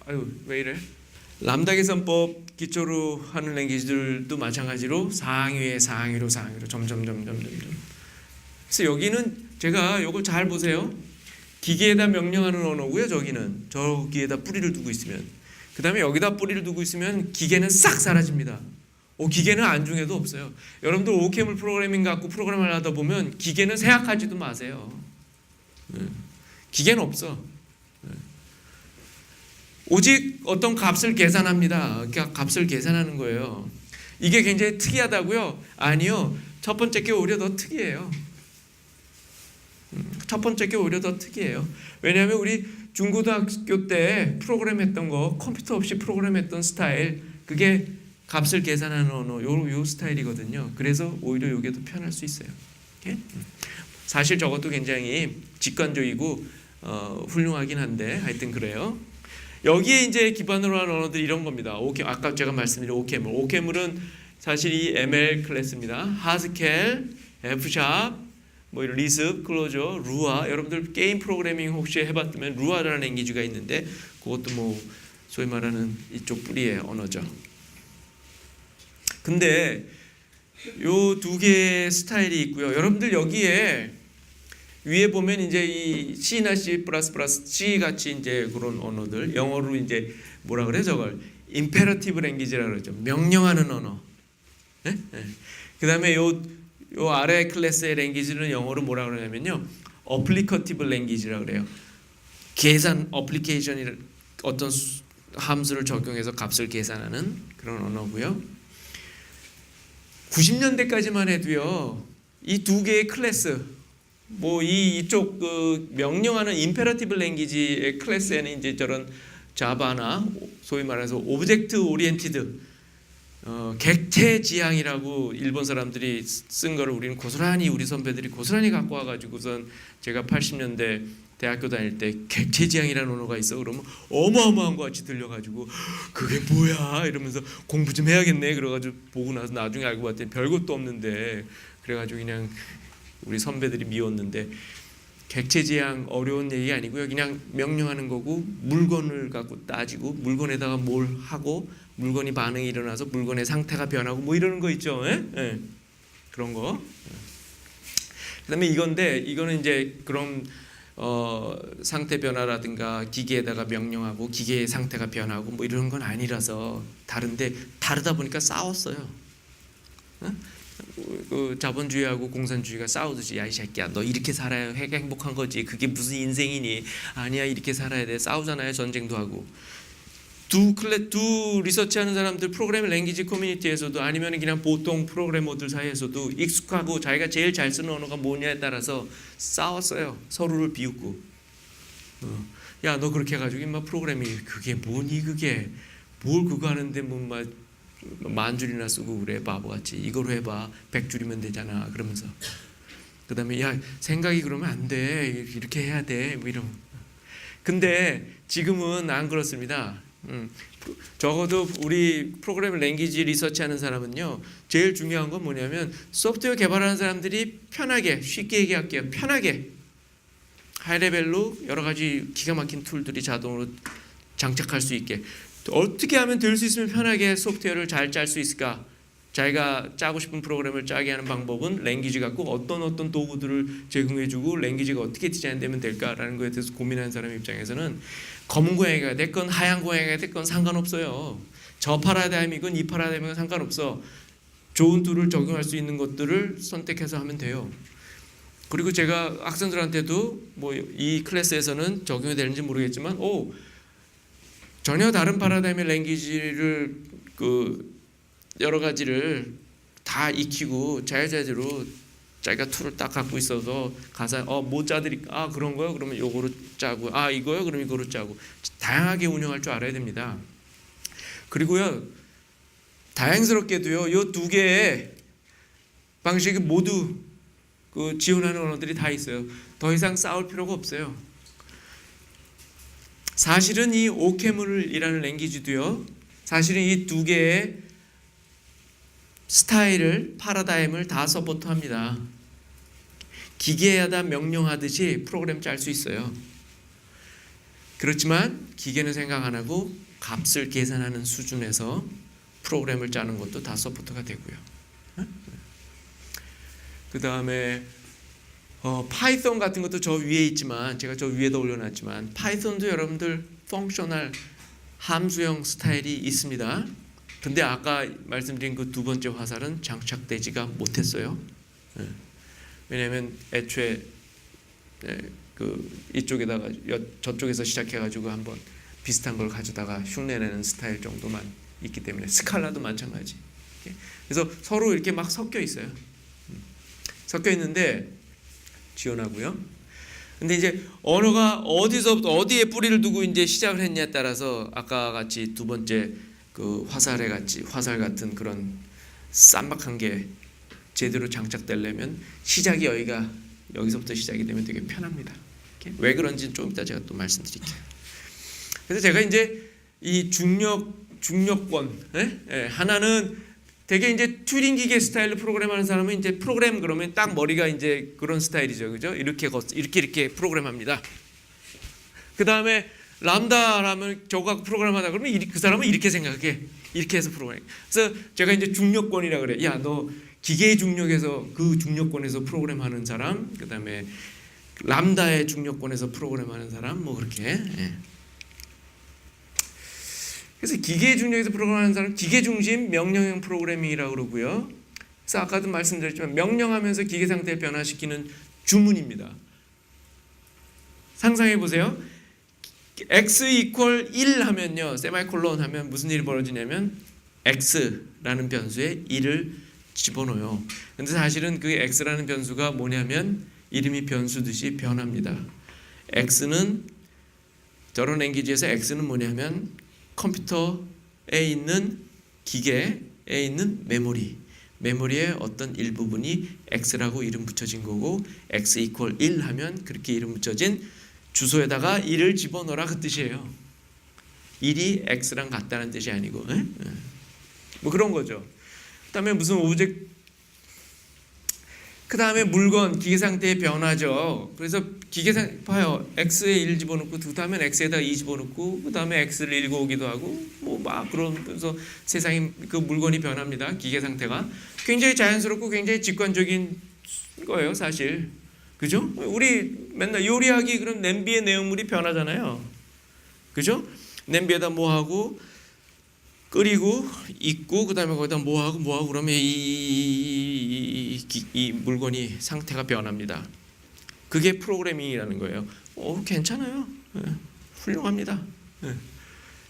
왜 이래? 람다 계산법 기초로 하는 랭귀지들도 마찬가지로 상위로 점점. 그래서 여기는 제가 요걸 잘 보세요. 기계에다 명령하는 언어고요. 저기에다 뿌리를 두고 있으면 그다음에 여기다 뿌리를 두고 있으면 기계는 싹 사라집니다. 기계는 안중에도 없어요. 여러분들 오케물 프로그래밍 갖고 프로그램을 하다 보면 기계는 생각하지도 마세요. 기계는 없어. 오직 어떤 값을 계산합니다. 값을 계산하는 거예요. 이게 굉장히 특이하다고요? 아니요. 첫 번째 게 오히려 더 특이해요. 왜냐하면 우리 중고등학교 때 프로그램 했던 거 컴퓨터 없이 프로그램 했던 스타일 그게 값을 계산하는 언어 요 스타일이거든요. 그래서 오히려 이게 더 편할 수 있어요. 사실 저것도 굉장히 직관적이고 훌륭하긴 한데 하여튼 그래요. 여기에 이제 기반으로 한 언어들 이런 겁니다. 아까 제가 말씀드린 오케물은 사실 이 ML 클래스입니다. 하스켈, F샵, 뭐 리습, 클로저, 루아. 여러분들 게임 프로그래밍 혹시 해봤다면 루아라는 랭귀지가 있는데 그것도 뭐 소위 말하는 이쪽 뿌리의 언어죠. 근데 요 두 개의 스타일이 있고요. 여러분들 여기에 위에 보면 이제 이 C나 C++, C 같이 이제 그런 언어들 영어로 이제 뭐라 그래 저걸 임페러티브 랭귀지라 그러죠. 명령하는 언어. 그다음에 요 아래 클래스의 랭귀지는 영어로 뭐라 그러냐면요. 어플리커티브 랭귀지라 그래요. 계산 어플리케이션이 어떤 함수를 적용해서 값을 계산하는 그런 언어고요. 90년대까지만 해도요. 이 두 개의 클래스 뭐 이쪽 명령하는 임페러티브 랭귀지의 클래스에는 이제 저런 자바나 소위 말해서 오브젝트 오리엔티드 객체 지향이라고 일본 사람들이 쓴 거를 우리는 고스란히 우리 선배들이 고스란히 갖고 와가지고선 제가 80년대 대학교 다닐 때 객체 지향이라는 언어가 있어 그러면 어마어마한 것 같이 들려가지고 그게 뭐야 이러면서 공부 좀 해야겠네 그래가지고 보고 나서 나중에 알고 봤더니 별것도 없는데 그래가지고 그냥 우리 선배들이 미웠는데 객체지향 어려운 얘기 아니고요. 그냥 명령하는 거고 물건을 갖고 따지고 물건에다가 뭘 하고 물건이 반응이 일어나서 물건의 상태가 변하고 뭐 이러는 거 있죠. 예? 예. 그런 거. 그다음에 이거는 이제 그런 상태 변화라든가 기계에다가 명령하고 기계의 상태가 변하고 뭐 이런 건 아니라서 다른데 다르다 보니까 싸웠어요. 그 자본주의하고 공산주의가 싸우듯이 야 이 새끼야 너 이렇게 살아야 행복한 거지 그게 무슨 인생이니 아니야 이렇게 살아야 돼 싸우잖아요. 전쟁도 하고 두 리서치하는 사람들 프로그래밍 랭귀지 커뮤니티에서도 아니면 그냥 보통 프로그래머들 사이에서도 익숙하고 자기가 제일 잘 쓰는 언어가 뭐냐에 따라서 싸웠어요. 서로를 비웃고 야 너 그렇게 해가지고 막 프로그래밍 그게 뭐니 그게 뭘 그거 하는데 뭐 만 줄이나 쓰고 그래 바보같이 이걸 해봐 100줄이면 되잖아 그러면서 그 다음에 야 생각이 그러면 안 돼 이렇게 해야 돼 뭐 이런. 근데 지금은 안 그렇습니다. 적어도 우리 프로그래밍 랭귀지 리서치하는 사람은요 제일 중요한 건 뭐냐면 소프트웨어 개발하는 사람들이 편하게 쉽게 얘기할게요. 편하게 하이레벨로 여러 가지 기가 막힌 툴들이 자동으로 장착할 수 있게 어떻게 하면 될 수 있으면 편하게 소프트웨어를 잘 짤 수 있을까? 자기가 짜고 싶은 프로그램을 짜게 하는 방법은 랭귀지 갖고 어떤 도구들을 제공해주고 랭귀지가 어떻게 디자인되면 될까라는 거에 대해서 고민하는 사람 입장에서는 검은 고양이가 됐건 하얀 고양이가 됐건 상관없어요. 저 파라다임이건 이 파라다임이건 상관없어. 좋은 툴을 적용할 수 있는 것들을 선택해서 하면 돼요. 그리고 제가 학생들한테도 뭐 이 클래스에서는 적용이 되는지 모르겠지만 전혀 다른 파라다임의 랭귀지를 여러 가지를 다 익히고 자유자재로 자기가 툴을 딱 갖고 있어서 가사 뭐 짜드릴까 그런 거요 그러면 요거로 짜고 이거요 그럼 이거로 짜고 다양하게 운영할 줄 알아야 됩니다. 그리고요 다행스럽게도요 요 두 개의 방식이 모두 지원하는 언어들이 다 있어요. 더 이상 싸울 필요가 없어요. 사실은 이 오케물이라는 랭귀지도요 사실은 이 두 개의 스타일을 파라다임을 다 서포트합니다. 기계에다 명령하듯이 프로그램 짤 수 있어요. 그렇지만 기계는 생각 안 하고 값을 계산하는 수준에서 프로그램을 짜는 것도 다 서포트가 되고요. 그 다음에 파이썬 같은 것도 저 위에 있지만 제가 저 위에다 올려놨지만 파이썬도 여러분들 펑셔널 함수형 스타일이 있습니다. 근데 아까 말씀드린 그 두 번째 화살은 장착되지가 못했어요. 왜냐하면 애초에 이쪽에다가 저쪽에서 시작해가지고 한번 비슷한 걸 가져다가 흉내내는 스타일 정도만 있기 때문에 스칼라도 마찬가지. 그래서 서로 이렇게 막 섞여 있어요. 섞여 있는데 지원하고요. 근데 이제 언어가 어디서부터 어디에 뿌리를 두고 이제 시작을 했냐에 따라서 아까 같이 두 번째 화살 같은 그런 쌈박한 게 제대로 장착되려면 시작이 여기서부터 시작이 되면 되게 편합니다. 왜 그런지는 좀 이따 제가 또 말씀드릴게요. 그래서 제가 이제 이 중력권 하나는 되게 이제 튜링 기계 스타일로 프로그램하는 사람은 이제 프로그램 그러면 딱 머리가 이제 그런 스타일이죠, 그죠? 이렇게 프로그램합니다. 그 다음에 람다라면 저거 프로그램하다 그러면 그 사람은 이렇게 생각해, 이렇게 해서 프로그램. 그래서 제가 이제 중력권이라 그래. 야, 너 기계의 중력에서 그 중력권에서 프로그램하는 사람, 그 다음에 람다의 중력권에서 프로그램하는 사람, 뭐 그렇게. 예. 그래서 기계 중력에서 프로그램하는 사람 기계 중심 명령형 프로그래밍이라고 그러고요. 그래서 아까도 말씀드렸지만 명령하면서 기계 상태를 변화시키는 주문입니다. 상상해 보세요. x 이퀄 1 하면요. 세마이콜론 하면 무슨 일이 벌어지냐면 x라는 변수에 1을 집어넣어요. 근데 사실은 그 x라는 변수가 뭐냐면 이름이 변수듯이 변합니다. x는 저런 랭귀지에서 x는 뭐냐면 컴퓨터에 있는 기계에 있는 메모리의 어떤 일부분이 x라고 이름 붙여진 거고 x 이퀄 1 하면 그렇게 이름 붙여진 주소에다가 1을 집어넣어라 그 뜻이에요. 1이 x랑 같다는 뜻이 아니고 뭐 그런 거죠. 그다음에 무슨 오브젝트 그 다음에 물건, 기계 상태의 변화죠. 그래서 기계 상 봐요. x에 1 집어넣고 그 다음엔 x에다 2 집어넣고 그 다음에 x를 읽어오기도 하고 뭐 막 그러면서 세상이 그 물건이 변합니다. 기계 상태가 굉장히 자연스럽고 굉장히 직관적인 거예요, 사실. 그죠? 우리 맨날 요리하기 그럼 냄비의 내용물이 변하잖아요. 그죠? 냄비에다 뭐 하고 끓이고 익고 그다음에 거기다 뭐 하고 그러면 이 물건이 상태가 변합니다. 그게 프로그래밍이라는 거예요. 괜찮아요. 훌륭합니다.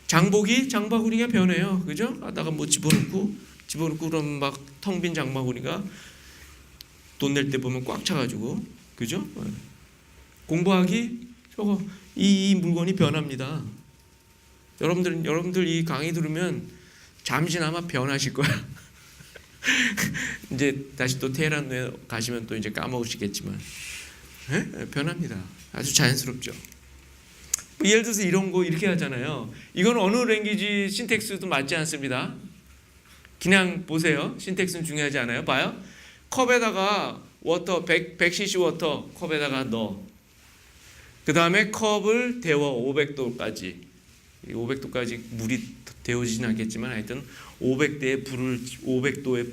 장바구니가 변해요. 그죠? 하다가 뭐 집어넣고 그럼 막 텅 빈 장바구니가 돈 낼 때 보면 꽉 차가지고, 그죠? 공부하기 저거 이 물건이 변합니다. 여러분들 이 강의 들으면 잠시나마 변하실 거야. 이제 다시 또 테헤란에 가시면 또 이제 까먹으시겠지만, 변합니다. 아주 자연스럽죠. 예를 들어서 이런 거 이렇게 하잖아요. 이건 어느 랭귀지 신텍스도 맞지 않습니다. 그냥 보세요. 신텍스는 중요하지 않아요. 봐요. 컵에다가 워터 100cc 워터 컵에다가 넣어. 그 다음에 컵을 데워 500도까지. 500도까지 물이 데워지진 않겠지만 하여튼 500도의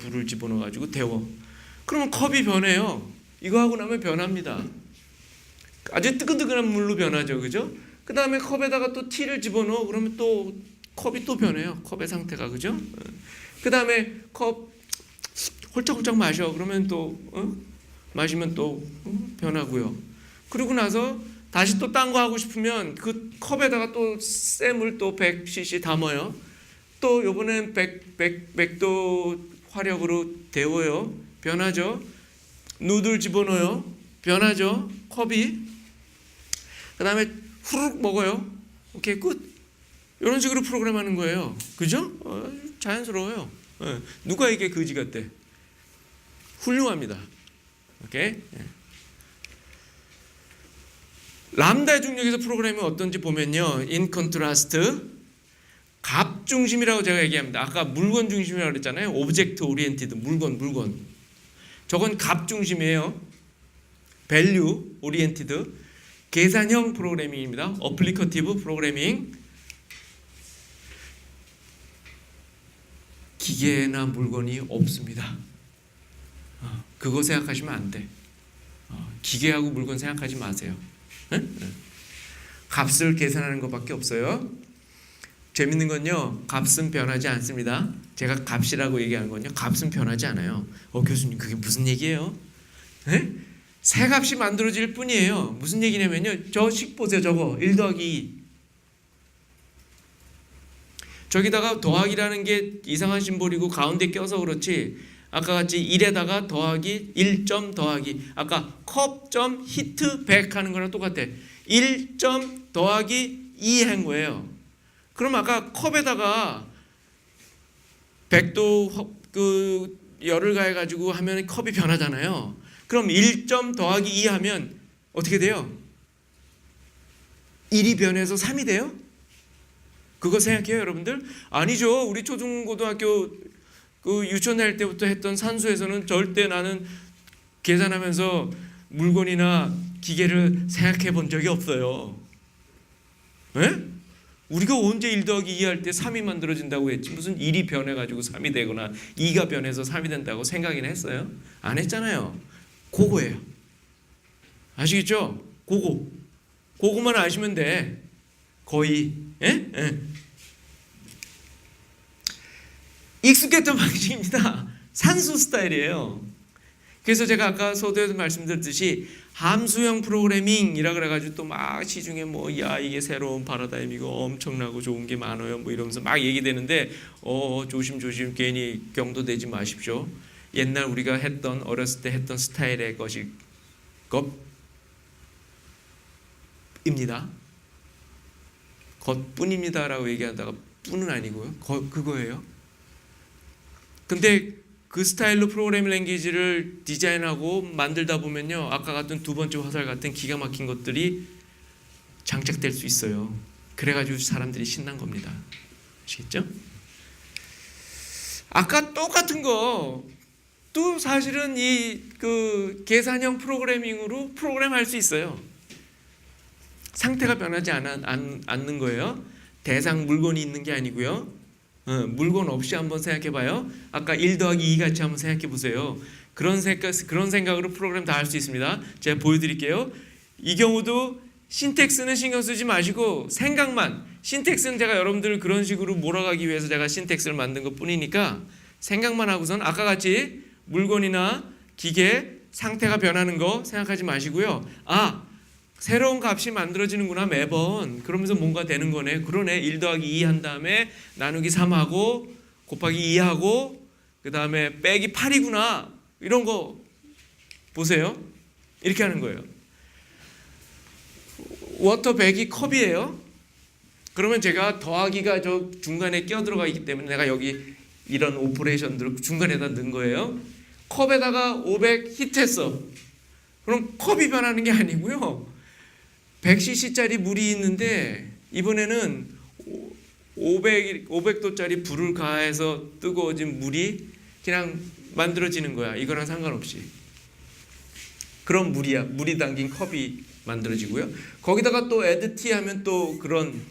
불을 집어넣어 가지고 데워. 그러면 컵이 변해요. 이거 하고 나면 변합니다. 아주 뜨끈뜨끈한 물로 변하죠, 그죠? 그 다음에 컵에다가 또 티를 집어넣어. 그러면 또 컵이 또 변해요. 컵의 상태가, 그죠? 그 다음에 컵 홀짝홀짝 마셔. 그러면 또 마시면 또 변하고요. 그러고 나서 다시 또 딴 거 하고 싶으면 그 컵에다가 또 쌤을 또 100cc 담아요. 또 요번엔 100도 화력으로 데워요. 변하죠. 누들 집어넣어요. 변하죠. 컵이. 그 다음에 후루룩 먹어요. 오케이, 끝. 이런 식으로 프로그램하는 거예요. 그죠? 자연스러워요. 누가 이게 거지 같대? 훌륭합니다. 오케이. 람다 중력에서 프로그램이 어떤지 보면요. in contrast 값 중심이라고 제가 얘기합니다. 아까 물건 중심이라고 그랬잖아요. 오브젝트 오리엔티드 물건. 저건 값 중심이에요. value 오리엔티드 계산형 프로그래밍입니다. 어플리커티브 프로그래밍. 기계나 물건이 없습니다. 그거 생각하시면 안 돼. 기계하고 물건 생각하지 마세요. 값을 계산하는 것밖에 없어요. 재밌는 건요, 값은 변하지 않습니다. 제가 값이라고 얘기하는 건요, 값은 변하지 않아요. 교수님 그게 무슨 얘기예요? 새 값이 만들어질 뿐이에요. 무슨 얘기냐면요, 저 식 보세요. 저거 1 더하기 2. 저기다가 더하기라는 게 이상한 심볼이고 가운데 껴서 그렇지, 아까 같이 1에다가 더하기 1점 더하기, 아까 컵.히트 100 하는 거랑 똑같아. 1점 더하기 2 한 거예요. 그럼 아까 컵에다가 100도 그 열을 가해 가지고 하면 컵이 변하잖아요. 그럼 1점 더하기 2 하면 어떻게 돼요? 1이 변해서 3이 돼요? 그거 생각해요, 여러분들? 아니죠. 우리 초중고등학교 그 유치원 다닐 때부터 했던 산수에서는 절대 나는 계산하면서 물건이나 기계를 생각해 본 적이 없어요. 우리가 언제 1 더하기 2 할 때 3이 만들어진다고 했지, 무슨 1이 변해가지고 3이 되거나 2가 변해서 3이 된다고 생각이나 했어요? 안 했잖아요. 그거예요. 아시겠죠? 그거만 아시면 돼. 거의. 익숙했던 방식입니다. 산수 스타일이에요. 그래서 제가 아까 서두에도 말씀드렸듯이 함수형 프로그래밍이라 그래가지고 또 막 시중에 뭐 이게 새로운 파라다임이고 엄청나고 좋은 게 많아요 뭐 이러면서 막 얘기되는데 조심 괜히 경도되지 마십시오. 옛날 우리가 어렸을 때 했던 스타일의 것입니다. 것뿐입니다라고 얘기하다가 뿐은 아니고요. 그거예요. 근데 그 스타일로 프로그래밍 랭귀지를 디자인하고 만들다 보면요, 아까 같은 두 번째 화살 같은 기가 막힌 것들이 장착될 수 있어요. 그래가지고 사람들이 신난 겁니다. 아시겠죠? 아까 똑같은 거 또 사실은 이 그 계산형 프로그래밍으로 프로그램할 수 있어요. 상태가 변하지 않는 거예요. 대상 물건이 있는 게 아니고요. 물건 없이 한번 생각해 봐요. 아까 1 더하기 2 같이 한번 생각해 보세요. 그런 생각으로 프로그램 다 할 수 있습니다. 제가 보여드릴게요. 이 경우도 신텍스는 신경 쓰지 마시고 생각만, 신텍스는 제가 여러분들을 그런 식으로 몰아가기 위해서 제가 신텍스를 만든 것 뿐이니까 생각만 하고선 아까 같이 물건이나 기계 상태가 변하는 거 생각하지 마시고요. 새로운 값이 만들어지는구나 매번. 그러면서 뭔가 되는 거네. 그러네. 1 더하기 2 한 다음에 나누기 3하고 곱하기 2하고 그 다음에 빼기 8이구나. 이런 거 보세요. 이렇게 하는 거예요. 워터백이 컵이에요. 그러면 제가 더하기가 저 중간에 끼어들어가 있기 때문에 내가 여기 이런 오퍼레이션들을 중간에다 넣은 거예요. 컵에다가 500 히트했어. 그럼 컵이 변하는 게 아니고요. 100cc짜리 물이 있는데 이번에는 500도짜리 불을 가해서 뜨거워진 물이 그냥 만들어지는 거야. 이거랑 상관없이. 그런 물이야. 물이 담긴 컵이 만들어지고요. 거기다가 또 add t 하면 또 그런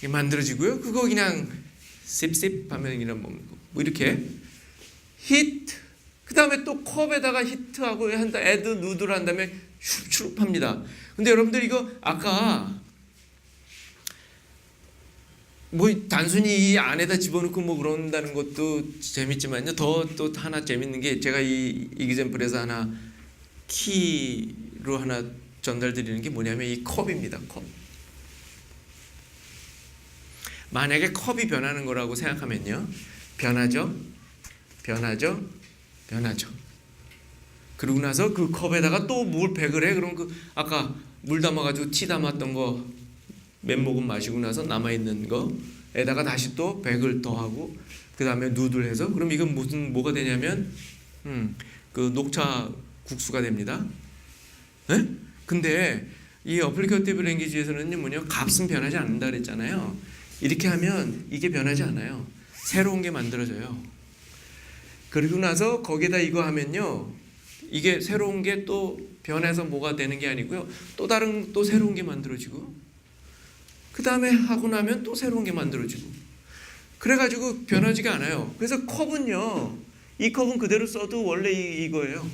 게 만들어지고요. 그거 그냥 씹씹 하면 그냥 먹는 거. 뭐 이렇게 히트. 그 다음에 또 컵에다가 히트하고 한다. add 누들 한 다음에 슈룹 합니다. 근데 여러분들 이거 아까 뭐 단순히 이 안에다 집어넣고 뭐 그런다는 것도 재밌지만요. 더 또 하나 재밌는 게 제가 이 이그젬플에서 하나 키로 하나 전달드리는 게 뭐냐면 이 컵입니다. 컵. 만약에 컵이 변하는 거라고 생각하면요. 변하죠. 그러고 나서 그 컵에다가 또 물 100을 해. 그럼 그 아까 물 담아가지고 티 담았던 거 몇 모금 마시고 나서 남아있는 거에다가 다시 또 100을 더하고 그 다음에 누들해서 그럼 이건 뭐가 되냐면 그 녹차 국수가 됩니다. 에? 근데 이 어플리케이티브 랭귀지에서는 뭐냐 값은 변하지 않는다 그랬잖아요. 이렇게 하면 이게 변하지 않아요. 새로운 게 만들어져요. 그리고 나서 거기다 이거 하면요. 이게 새로운 게 또 변해서 뭐가 되는 게 아니고요. 또 다른 또 새로운 게 만들어지고 그 다음에 하고 나면 또 새로운 게 만들어지고 그래가지고 변하지가 않아요. 그래서 컵은요. 이 컵은 그대로 써도 원래 이거예요.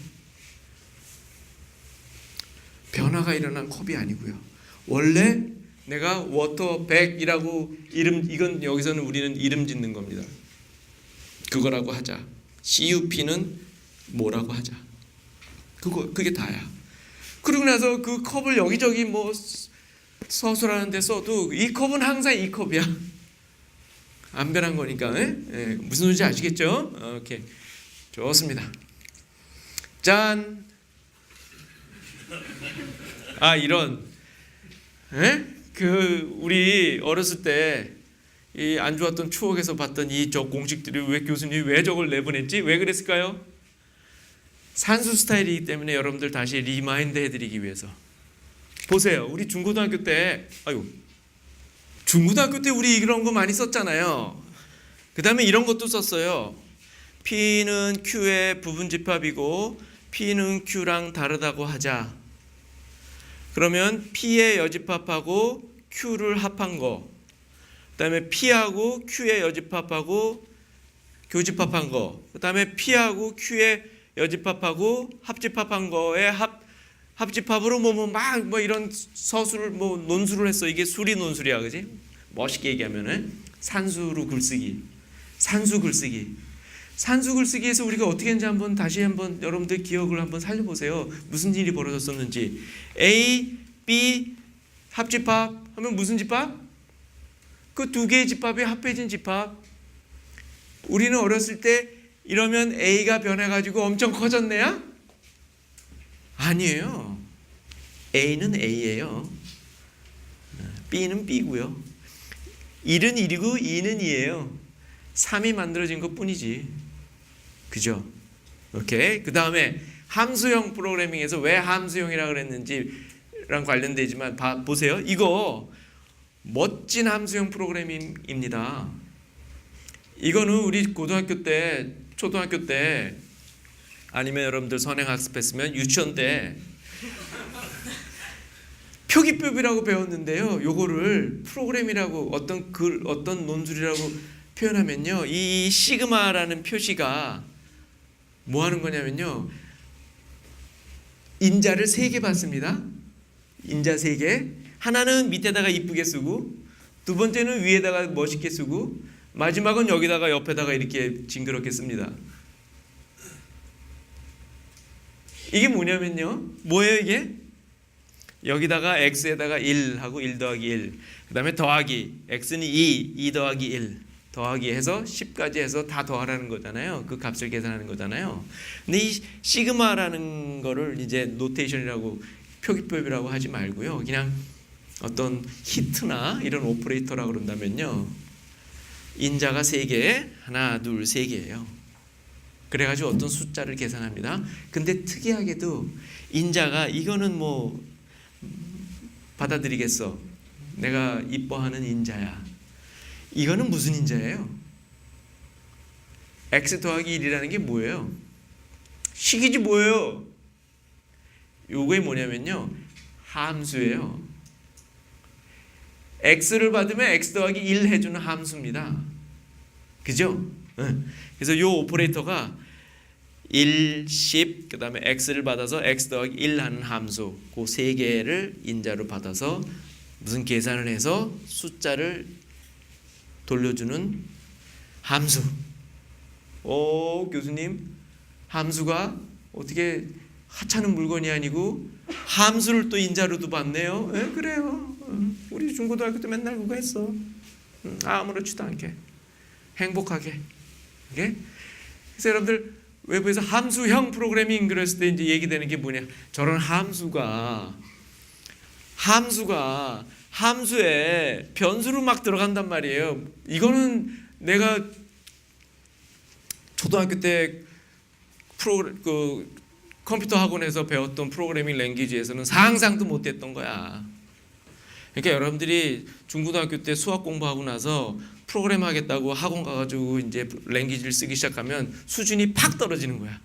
변화가 일어난 컵이 아니고요. 원래 내가 워터백이라고 이건 여기서는 우리는 이름 짓는 겁니다. 그거라고 하자. CUP는 뭐라고 하자. 그게 다야. 그러고 나서 그 컵을 여기저기 뭐 서술하는 데 써도 이 컵은 항상 이 컵이야. 안 변한 거니까. 무슨 소리인지 아시겠죠? 오케이. 좋습니다. 짠. 이런 우리 어렸을 때 이 안 좋았던 추억에서 봤던 저 공식들이 왜 교수님이 왜 저걸 내보냈지? 왜 그랬을까요? 산수 스타일이기 때문에 여러분들 다시 리마인드 해드리기 위해서. 보세요. 우리 중고등학교 때 우리 이런 거 많이 썼잖아요. 그 다음에 이런 것도 썼어요. P는 Q의 부분집합이고 P는 Q랑 다르다고 하자. 그러면 P의 여집합하고 Q를 합한 거, 그 다음에 P하고 Q의 여집합하고 교집합한 거, 그 다음에 P하고 Q의 여집합하고 합집합한 거에 합집합으로 뭐 이런 서술을 논술을 했어. 이게 수리 논술이야, 그지? 멋있게 얘기하면은 산수로 글쓰기, 산수 글쓰기. 산수 글쓰기에서 우리가 어떻게 했는지 다시 한번 여러분들 기억을 한번 살려보세요. 무슨 일이 벌어졌었는지. A, B 합집합 하면 무슨 집합? 그 두 개의 집합이 합해진 집합. 우리는 어렸을 때 이러면 A가 변해가지고 엄청 커졌네요? 아니에요. A는 A예요. B는 B고요. 1은 1이고 2는 2예요. 3이 만들어진 것 뿐이지. 그죠? 오케이. 그 다음에 함수형 프로그래밍에서 왜 함수형이라고 그랬는지랑 관련되지만 보세요. 이거 멋진 함수형 프로그래밍입니다. 이거는 우리 고등학교 때, 초등학교 때 아니면 여러분들 선행학습했으면 유치원 때 표기법이라고 배웠는데요. 요거를 프로그램이라고 어떤 논술이라고 표현하면요. 이 시그마라는 표시가 뭐 하는 거냐면요. 인자를 3개 받습니다. 인자 3개. 하나는 밑에다가 이쁘게 쓰고, 두 번째는 위에다가 멋있게 쓰고, 마지막은 여기다가 옆에다가 이렇게 징그럽게 씁니다. 이게 뭐냐면요. 뭐예요 이게? 여기다가 x에다가 1하고 1 더하기 1, 그 다음에 더하기, x는 2 더하기 1 더하기 해서 10까지 해서 다 더하라는 거잖아요. 그 값을 계산하는 거잖아요. 근데 이 시그마라는 거를 이제 노테이션이라고 표기법이라고 하지 말고요. 그냥 어떤 히트나 이런 오퍼레이터라고 그런다면요. 인자가 3개, 하나, 둘, 3개예요. 그래가지고 어떤 숫자를 계산합니다. 근데 특이하게도 인자가 이거는 뭐 받아들이겠어. 내가 이뻐하는 인자야. 이거는 무슨 인자예요? x 더하기 1이라는 게 뭐예요? 식이지 뭐예요? 요게 뭐냐면요. 함수예요. x를 받으면 x 더하기 1 해주는 함수입니다. 그죠? 그래서 요 오퍼레이터가 1, 10, 그 다음에 x를 받아서 x 더하기 1 하는 함수, 그 3개를 인자로 받아서 무슨 계산을 해서 숫자를 돌려주는 함수. 오, 교수님, 함수가 어떻게 하찮은 물건이 아니고 함수를 또 인자로도 받네요. 네, 그래요. 우리 중고등학교 때 맨날 그거 했어. 아무렇지도 않게 행복하게. 그게? 그래서 여러분들 외부에서 함수형 프로그래밍 그랬을 때 이제 얘기되는 게 뭐냐? 저런 함수에 변수로 막 들어간단 말이에요. 이거는 내가 초등학교 때 컴퓨터 학원에서 배웠던 프로그래밍 랭귀지에서는 상상도 못했던 거야. 그러니까 여러분들이 중고등학교 때 수학 공부하고 나서 프로그램 하겠다고 학원 가가지고 이제 랭귀지를 쓰기 시작하면 수준이 팍 떨어지는 거야.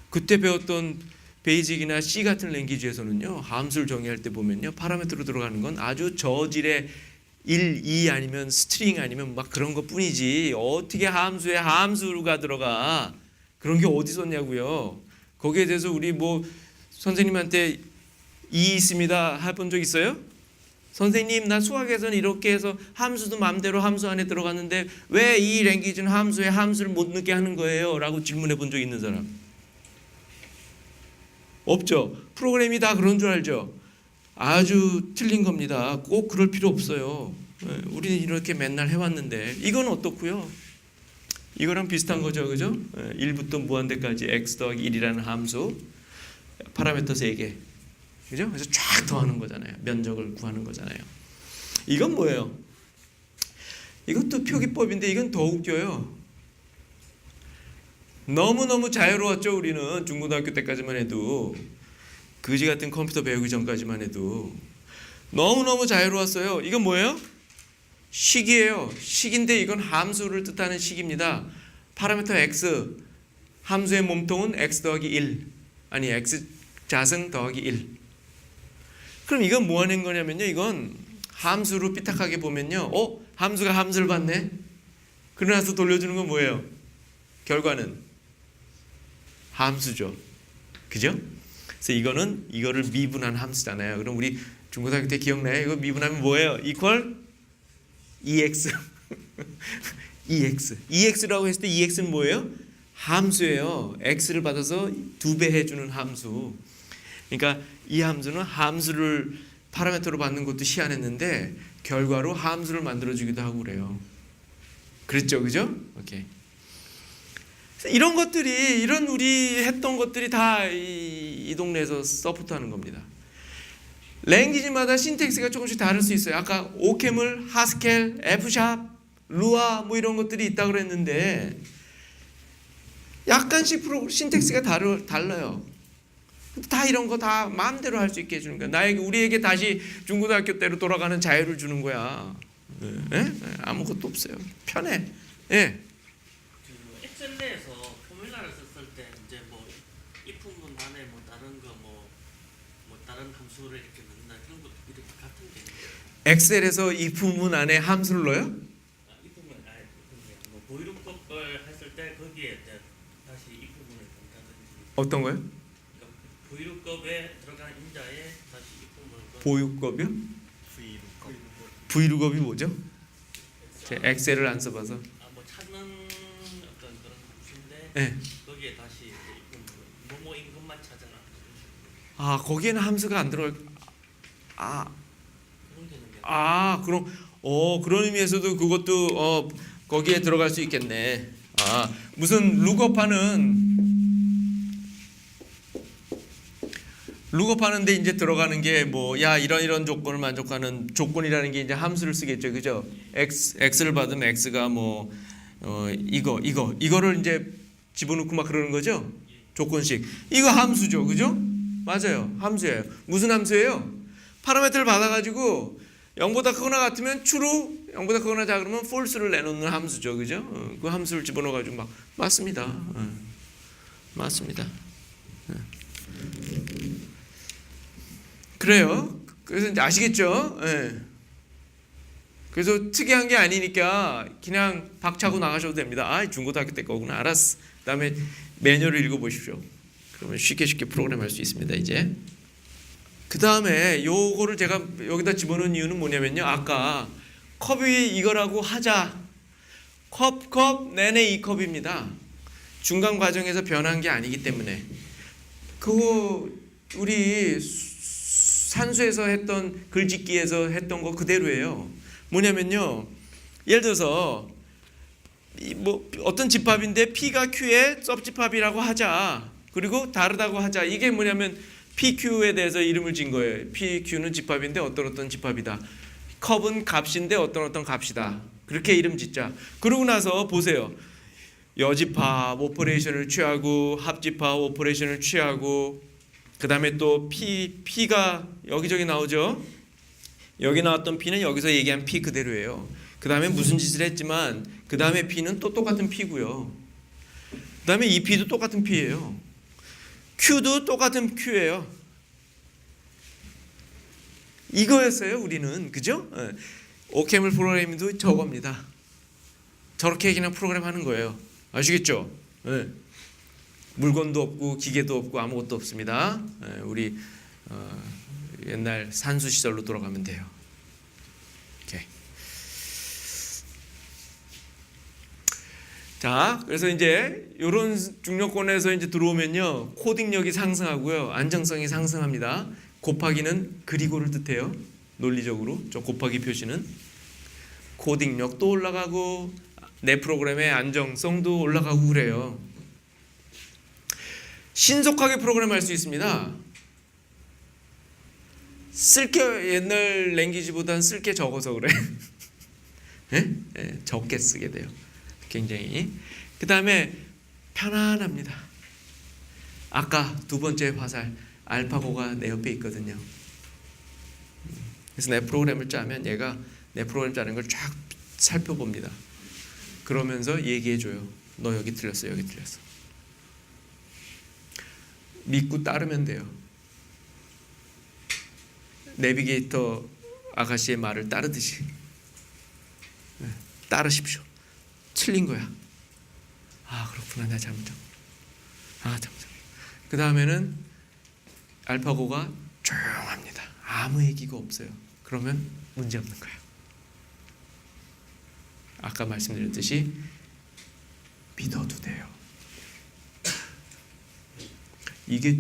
그때 배웠던 베이직이나 C 같은 랭귀지에서는요, 함수를 정의할 때 보면요, 파라미터로 들어가는 건 아주 저질의 1, 2 아니면 스트링 아니면 막 그런 것 뿐이지 어떻게 함수에 함수가 들어가. 그런 게 어디 있었냐고요. 거기에 대해서 우리 뭐 선생님한테 이 있습니다 해본 적 있어요? 선생님, 나 수학에서는 이렇게 해서 함수도 마음대로 함수 안에 들어갔는데 왜 이 랭귀지는 함수에 함수를 못 넣게 하는 거예요? 라고 질문해 본 적 있는 사람? 없죠. 프로그램이 다 그런 줄 알죠. 아주 틀린 겁니다. 꼭 그럴 필요 없어요. 우리는 이렇게 맨날 해왔는데. 이건 어떻고요? 이거랑 비슷한 거죠, 그죠? 1부터 무한대까지 x 더하기 1이라는 함수, 파라미터 3개, 그죠? 그래서 쫙 더하는 거잖아요. 면적을 구하는 거잖아요. 이건 뭐예요? 이것도 표기법인데 이건 더 웃겨요. 너무너무 자유로웠죠. 우리는 중고등학교 때까지만 해도, 그지 같은 컴퓨터 배우기 전까지만 해도 너무너무 자유로웠어요. 이건 뭐예요? 식이에요. 식인데 이건 함수를 뜻하는 식입니다. 파라미터 x, 함수의 몸통은 x 더하기 1, 아니 x 자승 더하기 1. 그럼 이건 뭐 하는 거냐면요, 이건 함수로 삐딱하게 보면요, 함수가 함수를 받네. 그러나서 돌려주는 건 뭐예요? 결과는 함수죠. 그죠? 그래서 이거를 미분한 함수잖아요. 그럼 우리 중고등학교 때 기억나요? 이거 미분하면 뭐예요? 이퀄 EX. EX라고 했을 때 EX는 뭐예요? 함수예요. X를 받아서 2배 해주는 함수. 그러니까 이 함수는 함수를 파라미터로 받는 것도 희한했는데 결과로 함수를 만들어주기도 하고 그래요. 그랬죠, 그죠? 오케이. 이런 것들이, 이런 우리 했던 것들이 다 이 동네에서 서포트하는 겁니다. 랭귀지마다 신텍스가 조금씩 다를 수 있어요. 아까 오케물, 하스켈, F샵, 루아 뭐 이런 것들이 있다고 그랬는데 약간씩 신텍스가 달라요. 다 이런 거 다 마음대로 할 수 있게 해주는 거야. 우리에게 다시 중고등학교 때로 돌아가는 자유를 주는 거야. 아무것도 없어요. 편해. 예. 그 엑셀 내에서 다른 함수를 이렇게 넣는다 이런 것도 이렇게 같은 개념. 엑셀에서 이 부분 안에 함수를 넣어요? 이 부분 뭐 보이루컵을 했을 때 거기에 이제 다시 이 부분을 넣는다든지. 어떤 거요? 그러니까 보이루컵에 들어간 인자에 다시 이 부분을 보유급이요? V루컵. 브이루급이 뭐죠? 제 엑셀을 안 써봐서. 뭐 찾는 어떤 그런 함수인데 네. 거기에 다시 이제 이 부분을 뭐뭐인 것만 찾아라. 아 거기에는 함수가 안 들어갈. 아 그런 개념이야. 그럼 그런 의미에서도 그것도 거기에 들어갈 수 있겠네. 무슨 룩업 하는데 이제 들어가는 게 뭐 야 이런 조건을 만족하는 조건이라는 게 이제 함수를 쓰겠죠, 그죠? x를 받으면 x가 뭐 이거를 이제 집어넣고 막 그러는 거죠. 조건식 이거 함수죠, 그죠? 맞아요, 함수예요. 무슨 함수예요? 파라미터를 받아가지고 0보다 크거나 같으면 true, 0보다 크거나 작으면 false를 내놓는 함수죠, 그죠? 그 함수를 집어넣어가지고 막 맞습니다. 맞습니다. 그래요. 그래서 이제 아시겠죠? 예. 그래서 특이한 게 아니니까 그냥 박차고 나가셔도 됩니다. 중고등학교 때 거구나. 알았어. 그다음에 매뉴얼을 읽어보십시오. 그러면 쉽게 프로그램할 수 있습니다. 이제. 그 다음에 요거를 제가 여기다 집어넣은 이유는 뭐냐면요. 아까 컵이 이거라고 하자. 컵 내내 이 컵입니다. 중간 과정에서 변한 게 아니기 때문에 그거 우리 산수에서 했던 글짓기에서 했던 거 그대로예요. 뭐냐면요. 예를 들어서 뭐 어떤 집합인데 P가 Q의 섭집합이라고 하자. 그리고 다르다고 하자. 이게 뭐냐면 PQ에 대해서 이름을 진 거예요. PQ는 집합인데 어떤 집합이다. 컵은 값인데 어떤 값이다. 그렇게 이름 짓자. 그러고 나서 보세요. 여집합 오퍼레이션을 취하고 합집합 오퍼레이션을 취하고 그 다음에 또 P가 여기저기 나오죠. 여기 나왔던 P는 여기서 얘기한 P 그대로예요. 그 다음에 무슨 짓을 했지만 그 다음에 P는 또 똑같은 P고요. 그 다음에 이 P도 똑같은 P예요. Q도 똑같은 Q예요. 이거였어요 우리는. 그죠? 오케물 프로그래밍도 저겁니다. 저렇게 그냥 프로그램 하는 거예요. 아시겠죠? 물건도 없고 기계도 없고 아무것도 없습니다. 우리 옛날 산수 시절로 돌아가면 돼요. 오케이. 자, 그래서 이제 이런 중력권에서 이제 들어오면요, 코딩력이 상승하고요, 안정성이 상승합니다. 곱하기는 그리고를 뜻해요. 논리적으로 저 곱하기 표시는 코딩력도 올라가고 내 프로그램의 안정성도 올라가고 그래요. 신속하게 프로그램할 수 있습니다. 쓸게 옛날 랭귀지보다는 쓸게 적어서 그래. 적게 쓰게 돼요. 굉장히. 그 다음에 편안합니다. 아까 두 번째 화살 알파고가 내 옆에 있거든요. 그래서 내 프로그램을 짜면 얘가 내 프로그램 짜는 걸 쫙 살펴봅니다. 그러면서 얘기해줘요. 너 여기 틀렸어, 여기 틀렸어. 믿고 따르면 돼요. 내비게이터 아가씨의 말을 따르듯이 따르십시오. 틀린 거야. 그렇구나, 내가 잘못한 거. 그 다음에는 알파고가 조용합니다. 아무 얘기가 없어요. 그러면 문제 없는 거예요. 아까 말씀드렸듯이 믿어도 돼요. 이게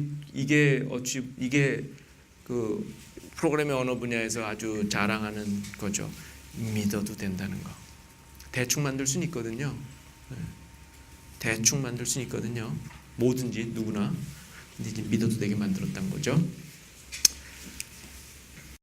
그 프로그래밍 언어 분야에서 아주 자랑하는 거죠. 믿어도 된다는 거. 대충 만들 수는 있거든요. 대충 만들 수는 있거든요. 뭐든지 누구나. 근데 이제 믿어도 되게 만들었다는 거죠.